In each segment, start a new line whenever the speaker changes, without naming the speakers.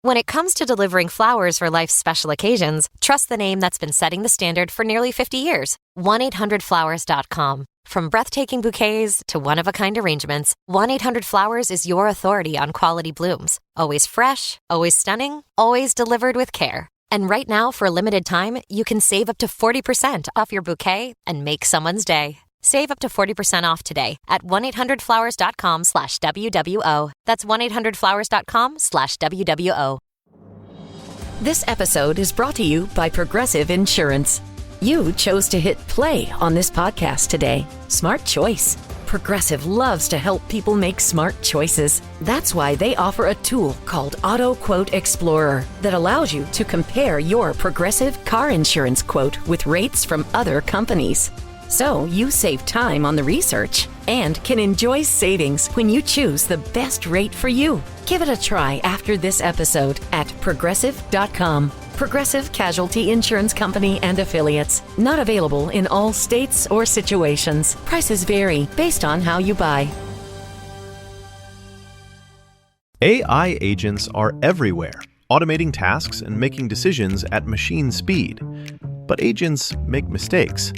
When it comes to delivering flowers for life's special occasions, trust the name that's been setting the standard for nearly 50 years. 1-800-Flowers.com. From breathtaking bouquets to one-of-a-kind arrangements, 1-800-Flowers is your authority on quality blooms. Always fresh, always stunning, always delivered with care. And right now, for a limited time, you can save up to 40% off your bouquet and make someone's day. Save up to 40% off today at 1-800-Flowers.com/WWO. That's 1-800-Flowers.com/WWO. This episode is brought to you by Progressive Insurance. You chose to hit play on this podcast today. Smart choice. Progressive loves to help people make smart choices. That's why they offer a tool called Auto Quote Explorer that allows you to compare your Progressive car insurance quote with rates from other companies. So you save time on the research and can enjoy savings when you choose the best rate for you. Give it a try after this episode at Progressive.com. Progressive Casualty Insurance Company and Affiliates. Not available in all states or situations. Prices vary based on how you buy.
AI agents are everywhere, automating tasks and making decisions at machine speed. But agents make mistakes.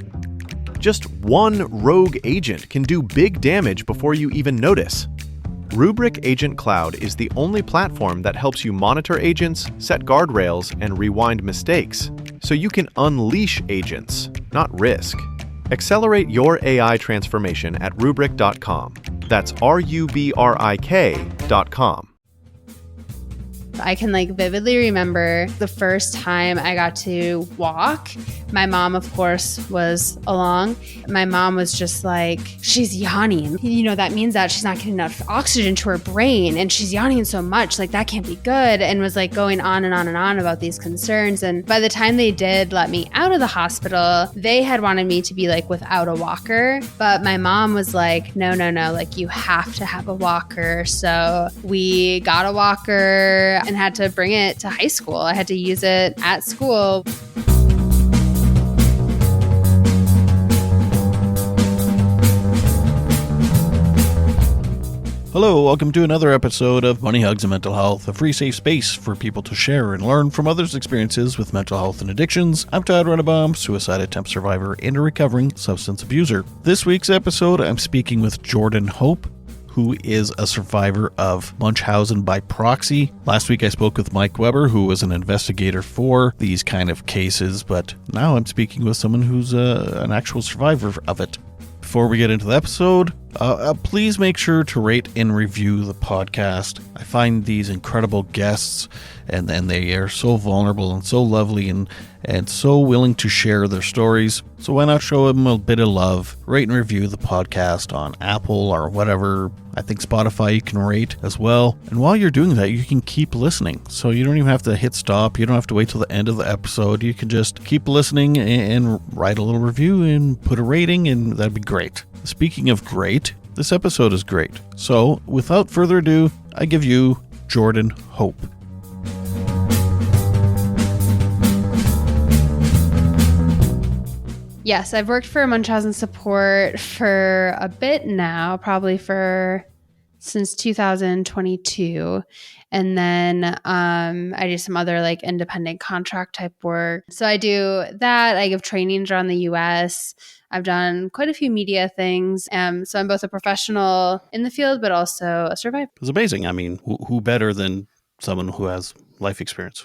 Just one rogue agent can do big damage before you even notice. Rubrik Agent Cloud is the only platform that helps you monitor agents, set guardrails, and rewind mistakes, so you can unleash agents, not risk. Accelerate your AI transformation at Rubrik.com. That's RUBRIK.com.
I can vividly remember the first time I got to walk. My mom, of course, was along. My mom was just like, she's yawning. That means that she's not getting enough oxygen to her brain and she's yawning so much. That can't be good. And was going on and on and on about these concerns. And by the time they did let me out of the hospital, they had wanted me to be without a walker. But my mom was like, no, you have to have a walker. So we got a walker and had to bring it to high school. I had to use it at school.
Hello, welcome to another episode of Money, Hugs, and Mental Health, a free safe space for people to share and learn from others' experiences with mental health and addictions. I'm Todd Rennebaum, suicide attempt survivor and a recovering substance abuser. This week's episode, I'm speaking with Jordyn Hope, who is a survivor of Munchausen by Proxy. Last week I spoke with Mike Weber, who was an investigator for these kind of cases, but now I'm speaking with someone who's an actual survivor of it. Before we get into the episode, please make sure to rate and review the podcast. I find these incredible guests, and they are so vulnerable and so lovely and so willing to share their stories. So why not show them a bit of love? Rate and review the podcast on Apple or whatever. I think Spotify you can rate as well. And while you're doing that, you can keep listening. So you don't even have to hit stop. You don't have to wait till the end of the episode. You can just keep listening and write a little review and put a rating, and that'd be great. Speaking of great, this episode is great. So without further ado, I give you Jordyn Hope.
Yes, I've worked for Munchausen support for a bit now, probably since 2022. And then I do some other independent contract type work. So I do that. I give trainings around the US. I've done quite a few media things. So I'm both a professional in the field, but also a survivor.
It's amazing. I mean, who better than someone who has life experience?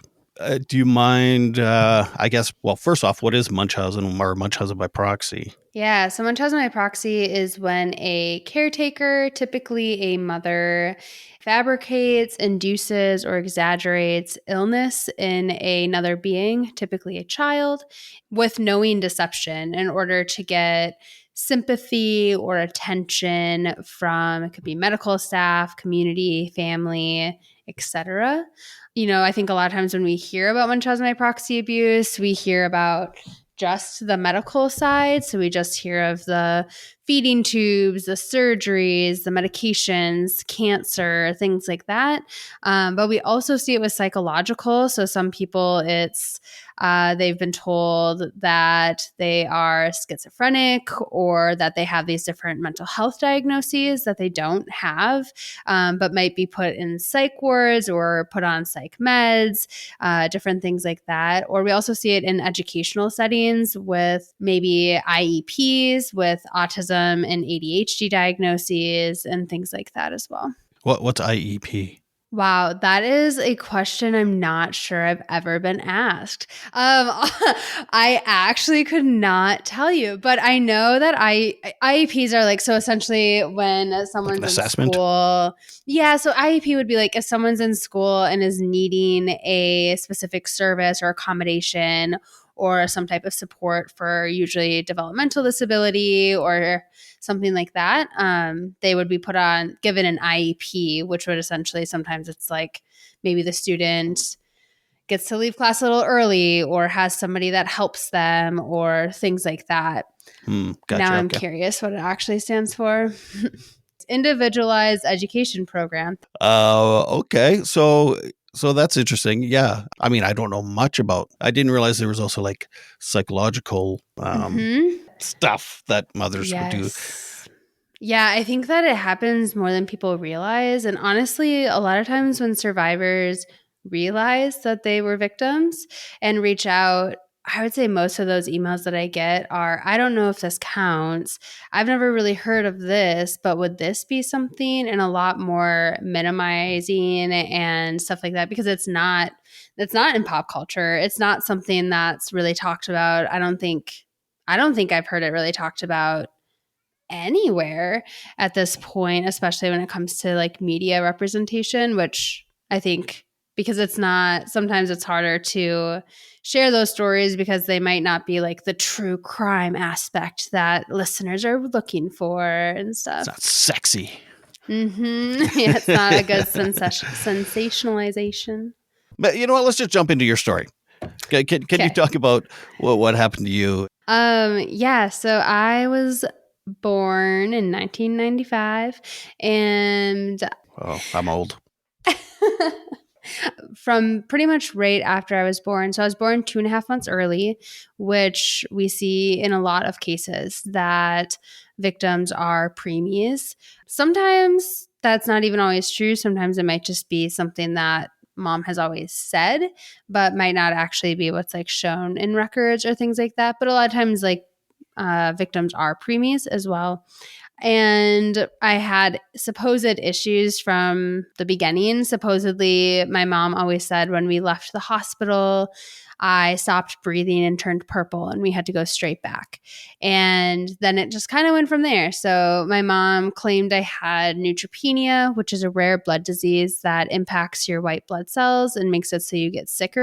Do you mind, first off, what is Munchausen or Munchausen by Proxy?
Yeah, so Munchausen by Proxy is when a caretaker, typically a mother, fabricates, induces, or exaggerates illness in another being, typically a child, with knowing deception in order to get sympathy or attention from, it could be medical staff, community, family, etc. I think a lot of times when we hear about Munchausen by proxy abuse, we hear about just the medical side. So we just hear of the feeding tubes, the surgeries, the medications, cancer, things like that. But we also see it with psychological. So some people, it's they've been told that they are schizophrenic or that they have these different mental health diagnoses that they don't have, but might be put in psych wards or put on psych meds, different things like that. Or we also see it in educational settings with maybe IEPs with autism and ADHD diagnoses and things like that as well.
What's IEP?
Wow, that is a question I'm not sure I've ever been asked. I actually could not tell you, but I know that IEPs are like, so essentially when someone's
Like an
in
assessment?
school. Yeah, so IEP would be like if someone's in school and is needing a specific service or accommodation or some type of support for usually developmental disability or something like that, they would be given an IEP, which would essentially, sometimes it's like maybe the student gets to leave class a little early or has somebody that helps them or things like that.
Gotcha.
Now I'm
Okay.
curious what it actually stands for. Individualized Education Program.
Okay. So that's interesting. Yeah. I mean, I don't know much about. I didn't realize there was also like psychological stuff that mothers would do.
Yeah, I think that it happens more than people realize. And honestly, a lot of times when survivors realize that they were victims and reach out, I would say most of those emails that I get are, I don't know if this counts. I've never really heard of this, but would this be something? And a lot more minimizing and stuff like that, because it's not in pop culture. It's not something that's really talked about. I don't think I've heard it really talked about anywhere at this point, especially when it comes to like media representation, which I think, because it's not, sometimes it's harder to share those stories because they might not be like the true crime aspect that listeners are looking for and stuff.
It's not sexy.
Yeah, it's not a good sensationalization.
But you know what? Let's just jump into your story. Can you talk about what happened to you?
Yeah, so I was born in 1995, and
Oh, I'm old.
from pretty much right after I was born. So I was born 2.5 months early, which we see in a lot of cases that victims are preemies. Sometimes that's not even always true. Sometimes it might just be something that mom has always said, but might not actually be what's like shown in records or things like that. But a lot of times, like victims are preemies as well. And I had supposed issues from the beginning. Supposedly, my mom always said when we left the hospital, I stopped breathing and turned purple, and we had to go straight back. And then it just kind of went from there. So my mom claimed I had neutropenia, which is a rare blood disease that impacts your white blood cells and makes it so you get sick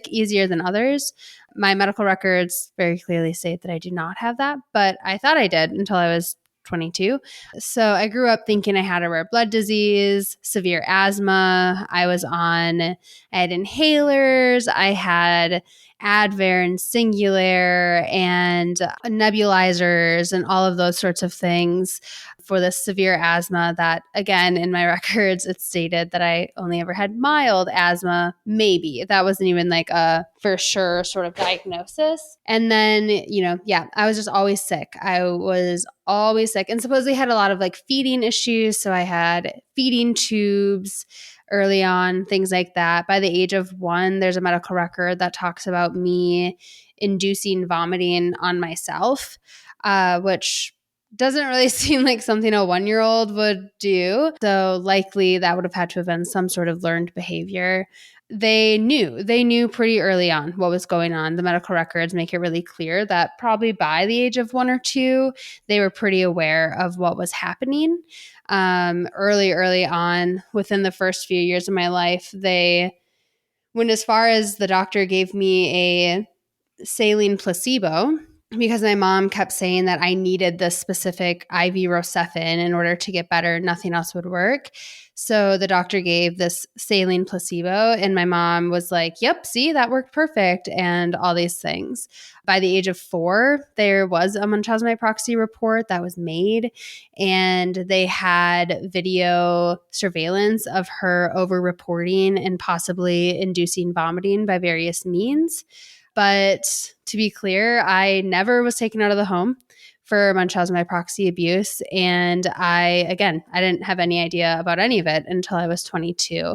easier than others. My medical records very clearly state that I do not have that, but I thought I did until I was 22. So I grew up thinking I had a rare blood disease, severe asthma. I had inhalers. I had Advair and Singular and nebulizers and all of those sorts of things for the severe asthma that, again, in my records, it stated that I only ever had mild asthma, maybe. That wasn't even like a for sure sort of diagnosis. And then, I was just always sick. I was always sick and supposedly had a lot of like feeding issues. So I had feeding tubes early on, things like that. By the age of 1, there's a medical record that talks about me inducing vomiting on myself, which doesn't really seem like something a 1-year-old would do. So likely that would have had to have been some sort of learned behavior. They knew pretty early on what was going on. The medical records make it really clear that probably by the age of 1 or 2, they were pretty aware of what was happening. Early on, within the first few years of my life, they went as far as the doctor gave me a saline placebo, because my mom kept saying that I needed this specific IV Rocephin in order to get better. Nothing else would work. So the doctor gave this saline placebo, and my mom was like, yep, see, that worked perfect, and all these things. By the age of 4, there was a Munchausen by proxy report that was made, and they had video surveillance of her over-reporting and possibly inducing vomiting by various means. But to be clear, I never was taken out of the home for Munchausen by proxy abuse. And I didn't have any idea about any of it until I was 22.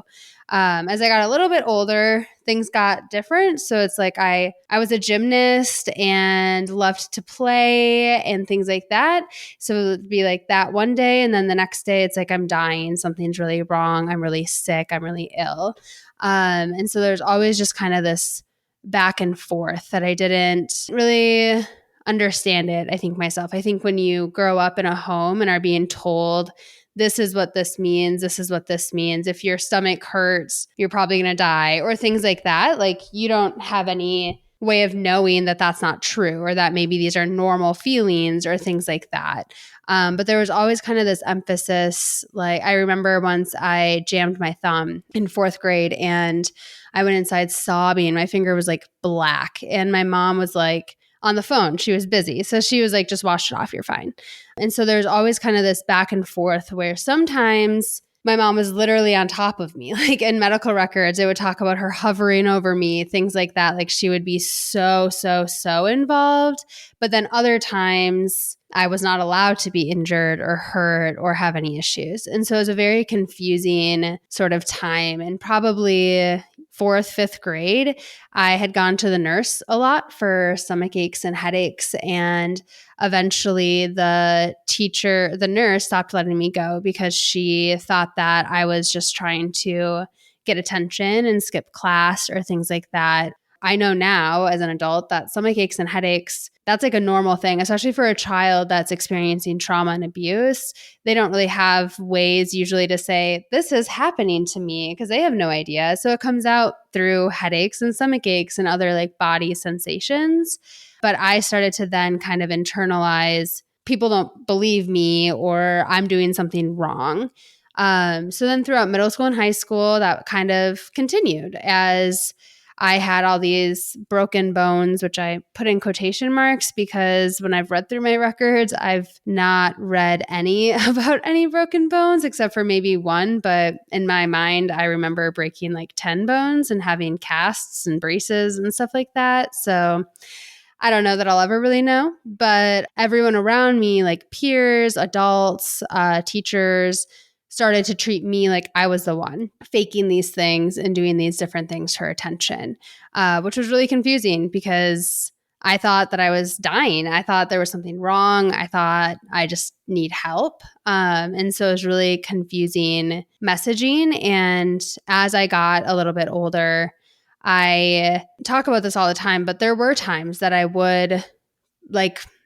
As I got a little bit older, things got different. So it's like I was a gymnast and loved to play and things like that. So it would be like that one day. And then the next day, it's like I'm dying. Something's really wrong. I'm really sick. I'm really ill. And so there's always just kind of this back and forth that I didn't really understand it, I think, myself. I think when you grow up in a home and are being told, this is what this means, this is what this means, if your stomach hurts, you're probably going to die, or things like that, like you don't have any way of knowing that that's not true, or that maybe these are normal feelings or things like that. But there was always kind of this emphasis. Like I remember once I jammed my thumb in 4th grade and I went inside sobbing. My finger was like black. And my mom was like on the phone. She was busy. So she was like, just wash it off. You're fine. And so there's always kind of this back and forth where sometimes my mom was literally on top of me. Like in medical records, it would talk about her hovering over me, things like that. Like she would be so involved. But then other times I was not allowed to be injured or hurt or have any issues. And so it was a very confusing sort of time. And probably 4th, 5th grade, I had gone to the nurse a lot for stomach aches and headaches. And eventually the nurse stopped letting me go because she thought that I was just trying to get attention and skip class or things like that. I know now as an adult that stomach aches and headaches, that's like a normal thing, especially for a child that's experiencing trauma and abuse. They don't really have ways usually to say, this is happening to me, because they have no idea. So it comes out through headaches and stomach aches and other like body sensations. But I started to then kind of internalize, people don't believe me or I'm doing something wrong. So then throughout middle school and high school, that kind of continued as I had all these broken bones, which I put in quotation marks because when I've read through my records, I've not read any about any broken bones except for maybe one. But in my mind, I remember breaking like 10 bones and having casts and braces and stuff like that. So I don't know that I'll ever really know, but everyone around me, like peers, adults, teachers, started to treat me like I was the one faking these things and doing these different things for attention, which was really confusing because I thought that I was dying. I thought there was something wrong. I thought I just need help. And so it was really confusing messaging. And as I got a little bit older, I talk about this all the time, but there were times that I would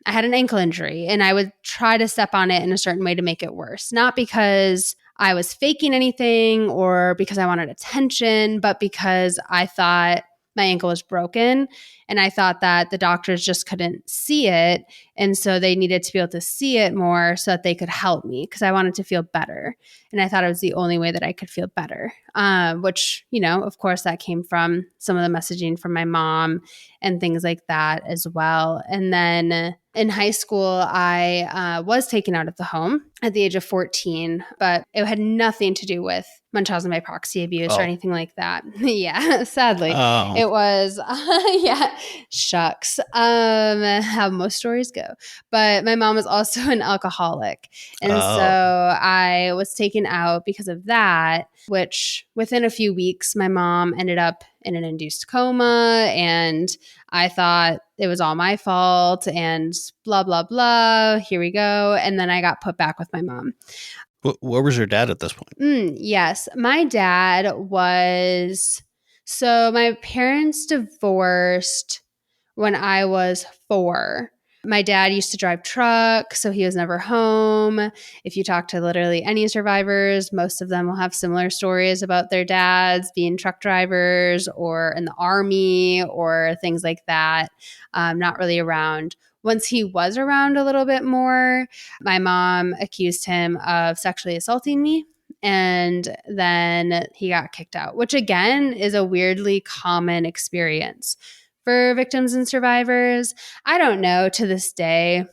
I had an ankle injury and I would try to step on it in a certain way to make it worse. Not because I was faking anything or because I wanted attention, but because I thought my ankle was broken and I thought that the doctors just couldn't see it. And so they needed to be able to see it more so that they could help me because I wanted to feel better. And I thought it was the only way that I could feel better, which, of course, that came from some of the messaging from my mom and things like that as well. And then in high school, I was taken out of the home at the age of 14, but it had nothing to do with Munchausen by proxy abuse or anything like that. Yeah, sadly. It was, shucks, how most stories go. But my mom was also an alcoholic. And so I was taken out because of that, which within a few weeks, my mom ended up in an induced coma. And I thought it was all my fault and blah, blah, blah. Here we go. And then I got put back with my mom.
Where was your dad at this point?
Yes. My dad was... So my parents divorced when I was 4. My dad used to drive truck, so he was never home. If you talk to literally any survivors, most of them will have similar stories about their dads being truck drivers or in the army or things like that, not really around. once he was around a little bit more, my mom accused him of sexually assaulting me. And then he got kicked out, which again is a weirdly common experience for victims and survivors. I don't know to this day.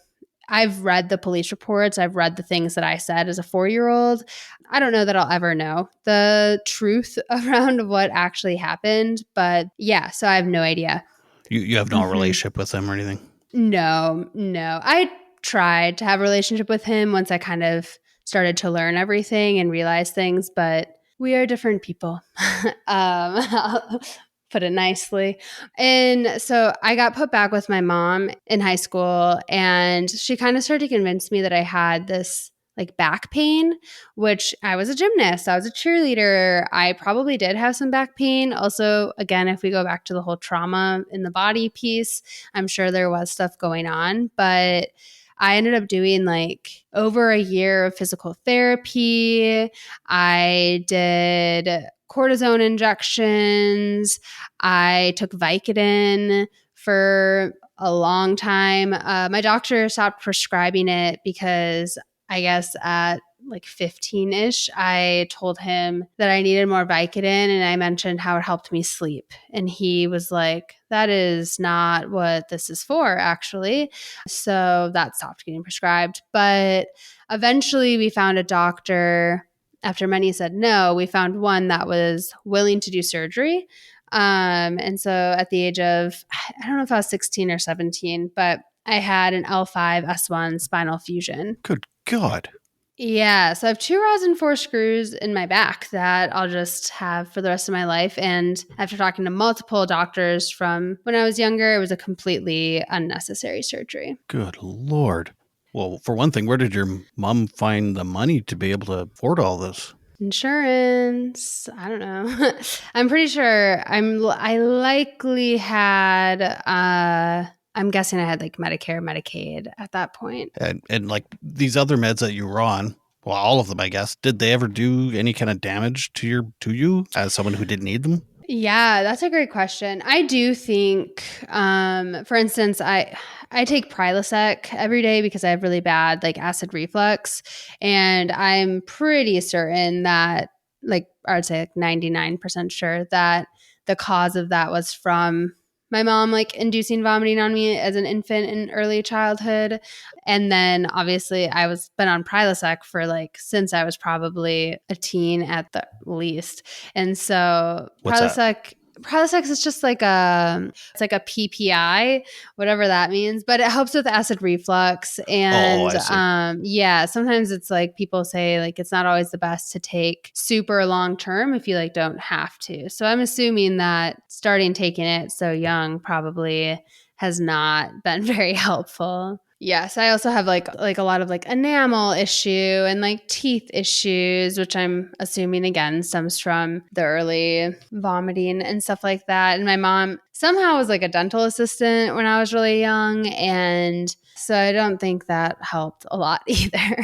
I've read the police reports. I've read the things that I said as a 4-year-old. I don't know that I'll ever know the truth around what actually happened. But yeah, so I have no idea.
You have no relationship with him or anything?
No. I tried to have a relationship with him once I kind of started to learn everything and realize things, but we are different people. I'll put it nicely. And so I got put back with my mom in high school, and she kind of started to convince me that I had this like back pain, which I was a gymnast. I was a cheerleader. I probably did have some back pain. Also, again, if we go back to the whole trauma in the body piece, I'm sure there was stuff going on, but I ended up doing like over a year of physical therapy. I did cortisone injections. I took Vicodin for a long time. My doctor stopped prescribing it because I guess at like 15-ish, I told him that I needed more Vicodin, and I mentioned how it helped me sleep. And he was like, that is not what this is for, actually. So that stopped getting prescribed. But eventually we found a doctor. After many said no, we found one that was willing to do surgery. And so at the age of, I don't know if I was 16 or 17, but I had an L5 S1 spinal fusion.
Good God.
Yeah. So I have 2 rods and 4 screws in my back that I'll just have for the rest of my life. And after talking to multiple doctors from when I was younger, it was a completely unnecessary surgery.
Good Lord. Well, for one thing, where did your mom find the money to be able to afford all this?
Insurance. I don't know. I'm pretty sure I likely had, I'm guessing I had like Medicare, Medicaid at that point.
And like these other meds that you were on, well, all of them, I guess, did they ever do any kind of damage to you as someone who didn't need them?
Yeah, that's a great question. I do think, for instance, I take Prilosec every day because I have really bad like acid reflux, and I'm pretty certain that, like, I would say like 99% sure that the cause of that was from my mom like inducing vomiting on me as an infant in early childhood. And then obviously I was been on Prilosec for like since I was probably a teen at the least. And so
What's that?
Prilosec is just like it's like a PPI, whatever that means, but it helps with acid reflux. And
I see.
yeah, sometimes it's like people say like it's not always the best to take super long term if you like don't have to. So I'm assuming that starting taking it so young probably has not been very helpful. Yes, I also have like a lot of like enamel issue and like teeth issues, which I'm assuming again stems from the early vomiting and stuff like that. And my mom somehow was like a dental assistant when I was really young, and so I don't think that helped a lot either.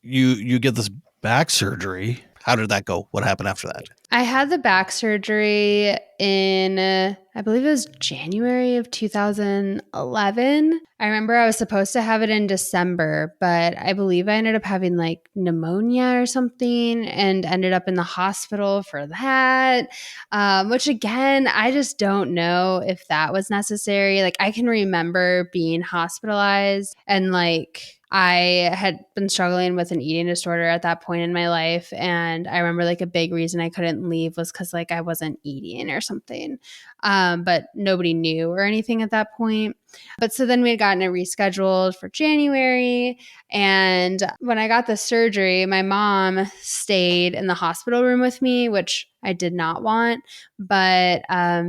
You get this back surgery. How did that go? What happened after that?
I had the back surgery in, I believe it was January of 2011. I remember I was supposed to have it in December, but I believe I ended up having like pneumonia or something and ended up in the hospital for that, which again, I just don't know if that was necessary. Like I can remember being hospitalized and like I had been struggling with an eating disorder at that point in my life. And I remember like a big reason I couldn't leave was because like I wasn't eating or something. But nobody knew or anything at that point. But so then we had gotten it rescheduled for January. And when I got the surgery, my mom stayed in the hospital room with me, which I did not want, but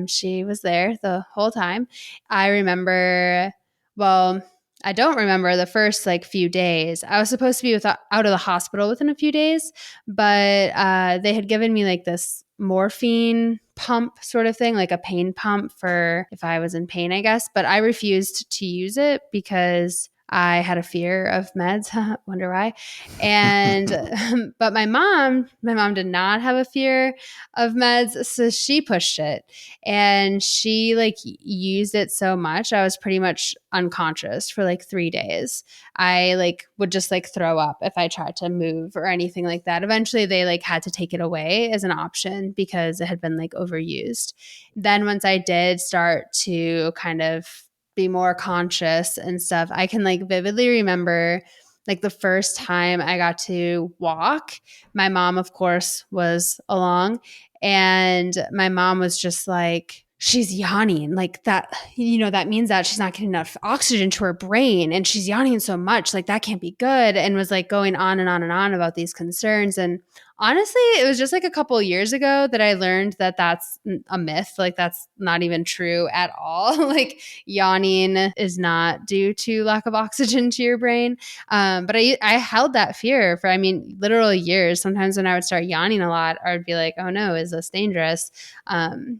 she was there the whole time. I remember, well, I don't remember the first like few days. I was supposed to be out of the hospital within a few days, but they had given me like this morphine pump sort of thing, like a pain pump for if I was in pain, I guess. But I refused to use it because I had a fear of meds. Wonder why. And but my mom did not have a fear of meds, so she pushed it, and she like used it so much I was pretty much unconscious for like 3 days. I like would just like throw up if I tried to move or anything like that. Eventually they like had to take it away as an option because it had been like overused. Then once I did start to kind of be more conscious and stuff, I can like vividly remember like the first time I got to walk. My mom, of course, was along, and my mom was just like, she's yawning like that, that means that she's not getting enough oxygen to her brain, and she's yawning so much, like that can't be good, and was like going on and on and on about these concerns. And honestly, it was just like a couple of years ago that I learned that that's a myth. Like that's not even true at all. Like yawning is not due to lack of oxygen to your brain. But I held that fear for, literal years. Sometimes when I would start yawning a lot, I would be like, oh no, is this dangerous?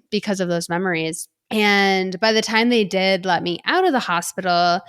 Because of those memories. And by the time they did let me out of the hospital,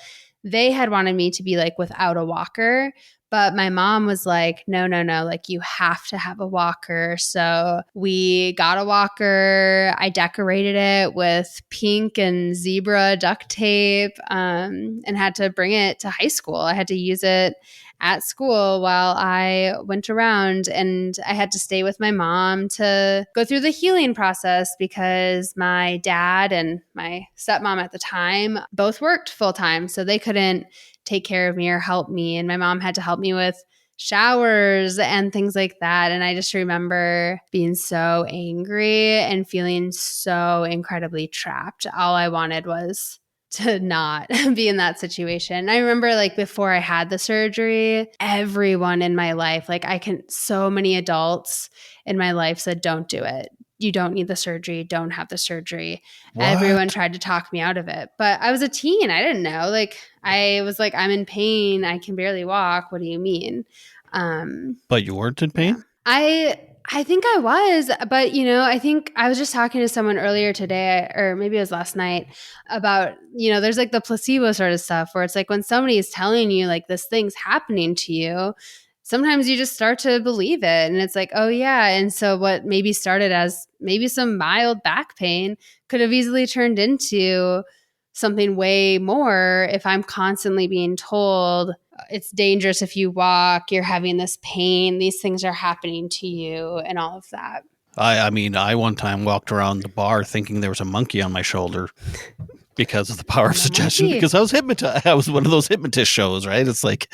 they had wanted me to be like without a walker. But my mom was like, no, like you have to have a walker. So we got a walker. I decorated it with pink and zebra duct tape, and had to bring it to high school. I had to use it at school while I went around, and I had to stay with my mom to go through the healing process because my dad and my stepmom at the time both worked full time. So they couldn't take care of me or help me. And my mom had to help me with showers and things like that. And I just remember being so angry and feeling so incredibly trapped. All I wanted was to not be in that situation. I remember like before I had the surgery, everyone in my life, so many adults in my life said, don't do it. You don't need the surgery. Don't have the surgery.
What?
Everyone tried to talk me out of it. But I was a teen. I didn't know. Like I was like, I'm in pain. I can barely walk. What do you mean?
But you weren't in pain?
Yeah. I think I was, but I think I was just talking to someone earlier today, or maybe it was last night, about, there's like the placebo sort of stuff where it's like when somebody is telling you like this thing's happening to you, sometimes you just start to believe it. And it's like, oh yeah. And so what maybe started as maybe some mild back pain could have easily turned into something way more if I'm constantly being told it's dangerous if you walk, you're having this pain, these things are happening to you, and all of that.
I one time walked around the bar thinking there was a monkey on my shoulder because of the power of suggestion, because I was hypnotized. I was one of those hypnotist shows, right? It's like,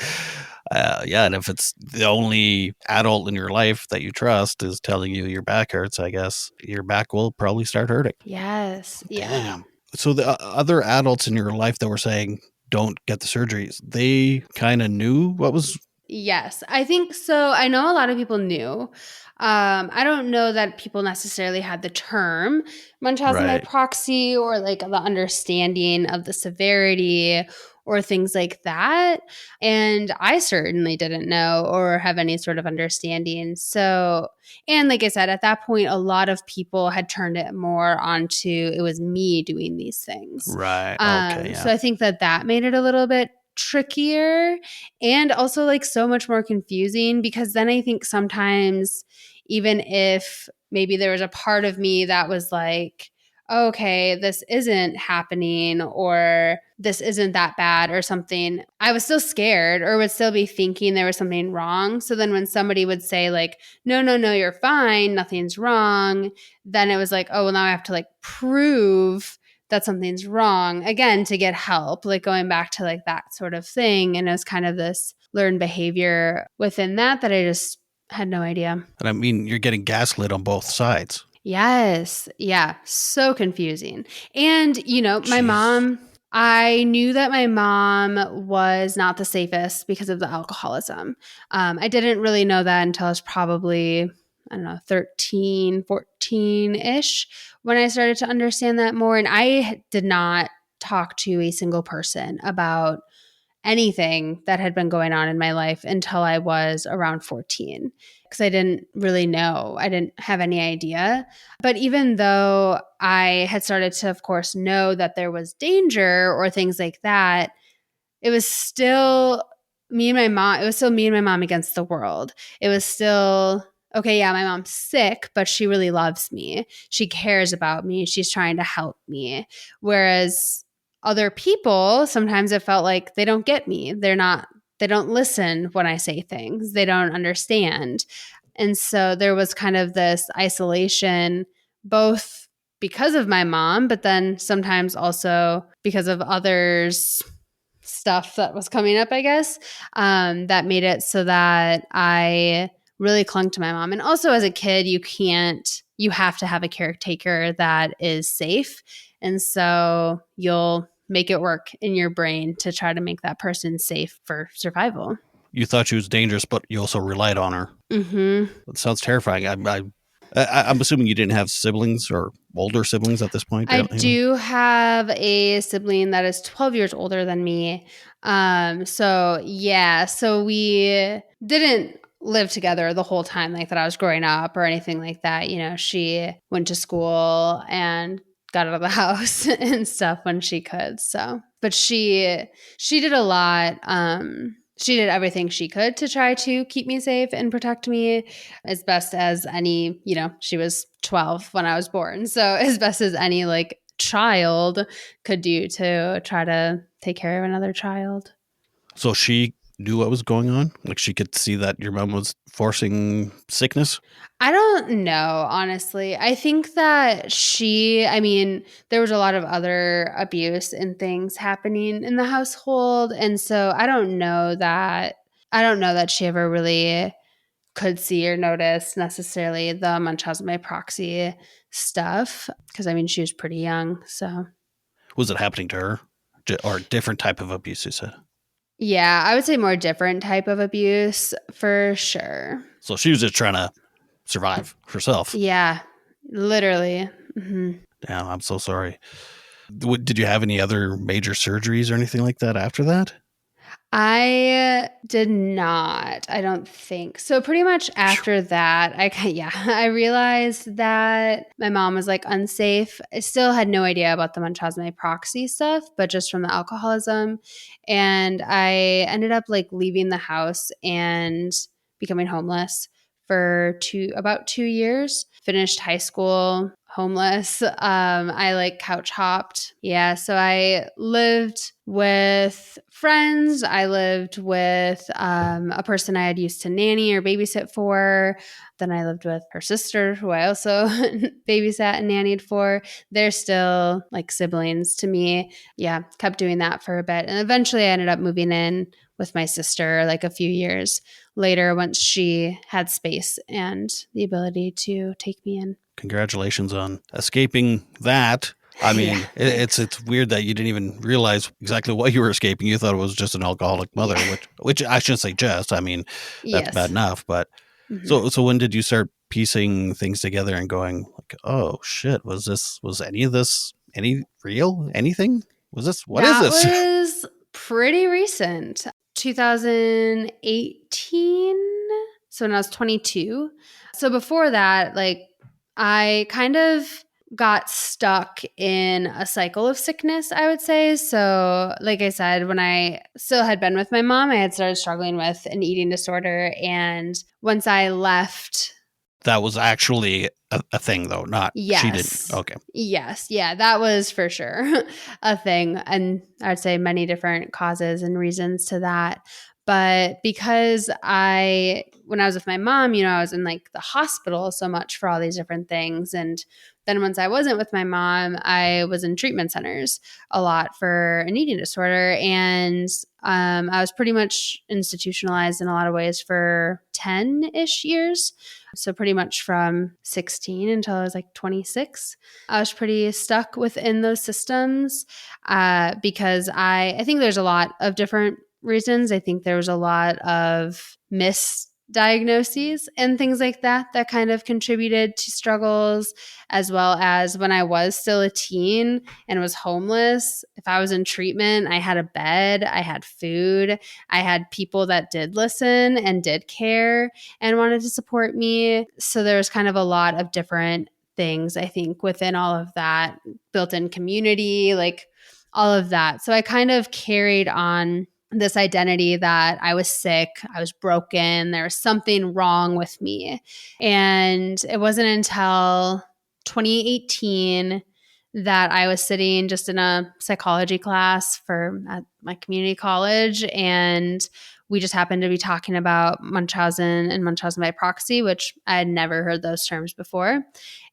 and if it's the only adult in your life that you trust is telling you your back hurts, I guess your back will probably start hurting.
Yes. Yeah.
Damn. So the other adults in your life that were saying, don't get the surgeries, they kind of knew what was?
Yes, I think so. I know a lot of people knew. I don't know that people necessarily had the term Munchausen by proxy or like the understanding of the severity or things like that. And I certainly didn't know or have any sort of understanding. So, and like I said, at that point, a lot of people had turned it more onto it was me doing these things.
Right. Okay. Yeah.
So I think that made it a little bit trickier and also like so much more confusing, because then I think sometimes even if maybe there was a part of me that was like, okay, this isn't happening or this isn't that bad or something, I was still scared or would still be thinking there was something wrong. So then when somebody would say like, no, you're fine, nothing's wrong, then it was like, oh, well now I have to like prove that something's wrong again to get help, like going back to like that sort of thing. And it was kind of this learned behavior within that I just had no idea.
And you're getting gaslit on both sides.
Yes. Yeah. So confusing. And, my mom, I knew that my mom was not the safest because of the alcoholism. I didn't really know that until I was probably, 13, 14-ish when I started to understand that more. And I did not talk to a single person about anything that had been going on in my life until I was around 14, because I didn't really know. I didn't have any idea. But even though I had started to, of course, know that there was danger or things like that, it was still me and my mom. It was still me and my mom against the world. It was still, okay, yeah, my mom's sick, but she really loves me. She cares about me. She's trying to help me. Whereas other people, sometimes it felt like they don't get me. They don't listen when I say things. They don't understand. And so there was kind of this isolation, both because of my mom, but then sometimes also because of others' stuff that was coming up, I guess, that made it so that I really clung to my mom. And also as a kid, you have to have a caretaker that is safe. And so you'll make it work in your brain to try to make that person safe for survival.
You thought she was dangerous, but you also relied on her.
Mm-hmm.
That sounds terrifying. I'm assuming you didn't have siblings or older siblings at this point.
I do have a sibling that is 12 years older than me. So we didn't live together the whole time like that I was growing up or anything like that. You know, she went to school and got out of the house and stuff when she could. So, but she did a lot. She did everything she could to try to keep me safe and protect me as best as any, she was 12 when I was born. So as best as any like child could do to try to take care of another child.
So she knew what was going on? Like she could see that your mom was forcing sickness?
I don't know, honestly. I think that there was a lot of other abuse and things happening in the household. And so I don't know that she ever really could see or notice necessarily the Munchausen by proxy stuff. Because she was pretty young. So
was it happening to her? Or a different type of abuse, you said?
Yeah, I would say more different type of abuse for sure.
So she was just trying to survive herself.
Yeah, literally. Mm-hmm.
Damn, I'm so sorry. Did you have any other major surgeries or anything like that after that?
I did not. I don't think. So pretty much after that, I realized that my mom was like unsafe. I still had no idea about the Munchausen by proxy stuff, but just from the alcoholism. And I ended up like leaving the house and becoming homeless for about 2 years. Finished high school homeless. I like couch hopped. Yeah. So I lived with friends. I lived with a person I had used to nanny or babysit for. Then I lived with her sister, who I also babysat and nannied for. They're still like siblings to me. Yeah. Kept doing that for a bit. And eventually I ended up moving in with my sister like a few years later once she had space and the ability to take me in.
Congratulations on escaping that. I mean,
Yeah.
it's weird that you didn't even realize exactly what you were escaping. You thought it was just an alcoholic mother, which I shouldn't say just. I mean, that's
Yes.
bad enough. But
Mm-hmm.
so when did you start piecing things together and going like, oh shit, was any of this real? Anything? What is this?
That was pretty recent. 2018. So when I was 22. So before that, like I kind of got stuck in a cycle of sickness, I would say. So like I said, when I still had been with my mom, I had started struggling with an eating disorder. And once I left,
that was actually a thing, though, not
yes.
She didn't. Okay.
Yes. Yeah, that was for sure a thing. And I'd say many different causes and reasons to that. But because when I was with my mom, I was in like the hospital so much for all these different things. And then once I wasn't with my mom, I was in treatment centers a lot for an eating disorder. And I was pretty much institutionalized in a lot of ways for 10-ish years. So pretty much from 16 until I was like 26. I was pretty stuck within those systems because I think there's a lot of different reasons. I think there was a lot of misdiagnoses and things like that kind of contributed to struggles, as well as when I was still a teen and was homeless. If I was in treatment, I had a bed, I had food, I had people that did listen and did care and wanted to support me. So there was kind of a lot of different things, I think, within all of that, built-in community, like all of that. So I kind of carried on this identity that I was sick, I was broken, there was something wrong with me. And it wasn't until 2018 that I was sitting just in a psychology class at my community college, and we just happened to be talking about Munchausen and Munchausen by proxy, which I had never heard those terms before.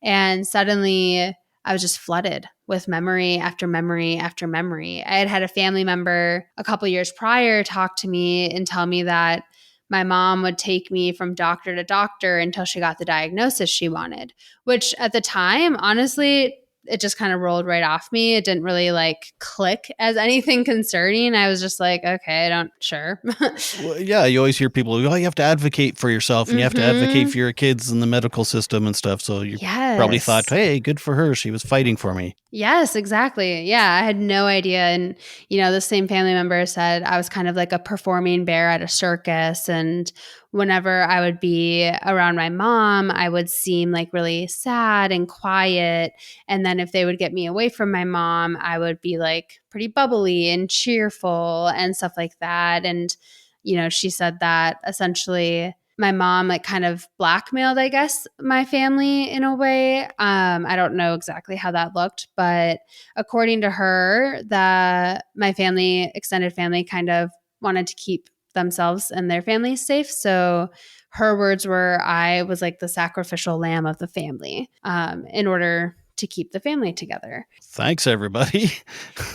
And suddenly I was just flooded with memory after memory after memory. I had a family member a couple years prior talk to me and tell me that my mom would take me from doctor to doctor until she got the diagnosis she wanted, which at the time, honestly, it just kind of rolled right off me. It didn't really like click as anything concerning. I was just like, okay, sure.
Well, yeah, you always hear people, you have to advocate for yourself and you have to advocate for your kids in the medical system and stuff. So you probably thought, hey, good for her. She was fighting for me.
Yes, exactly. Yeah, I had no idea. And, the same family member said I was kind of like a performing bear at a circus. And whenever I would be around my mom, I would seem like really sad and quiet. And then if they would get me away from my mom, I would be like pretty bubbly and cheerful and stuff like that. And, she said that essentially my mom like kind of blackmailed, I guess, my family in a way. I don't know exactly how that looked, but according to her, my family, extended family, kind of wanted to keep themselves and their families safe. So her words were, I was like the sacrificial lamb of the family in order to keep the family together.
Thanks, everybody.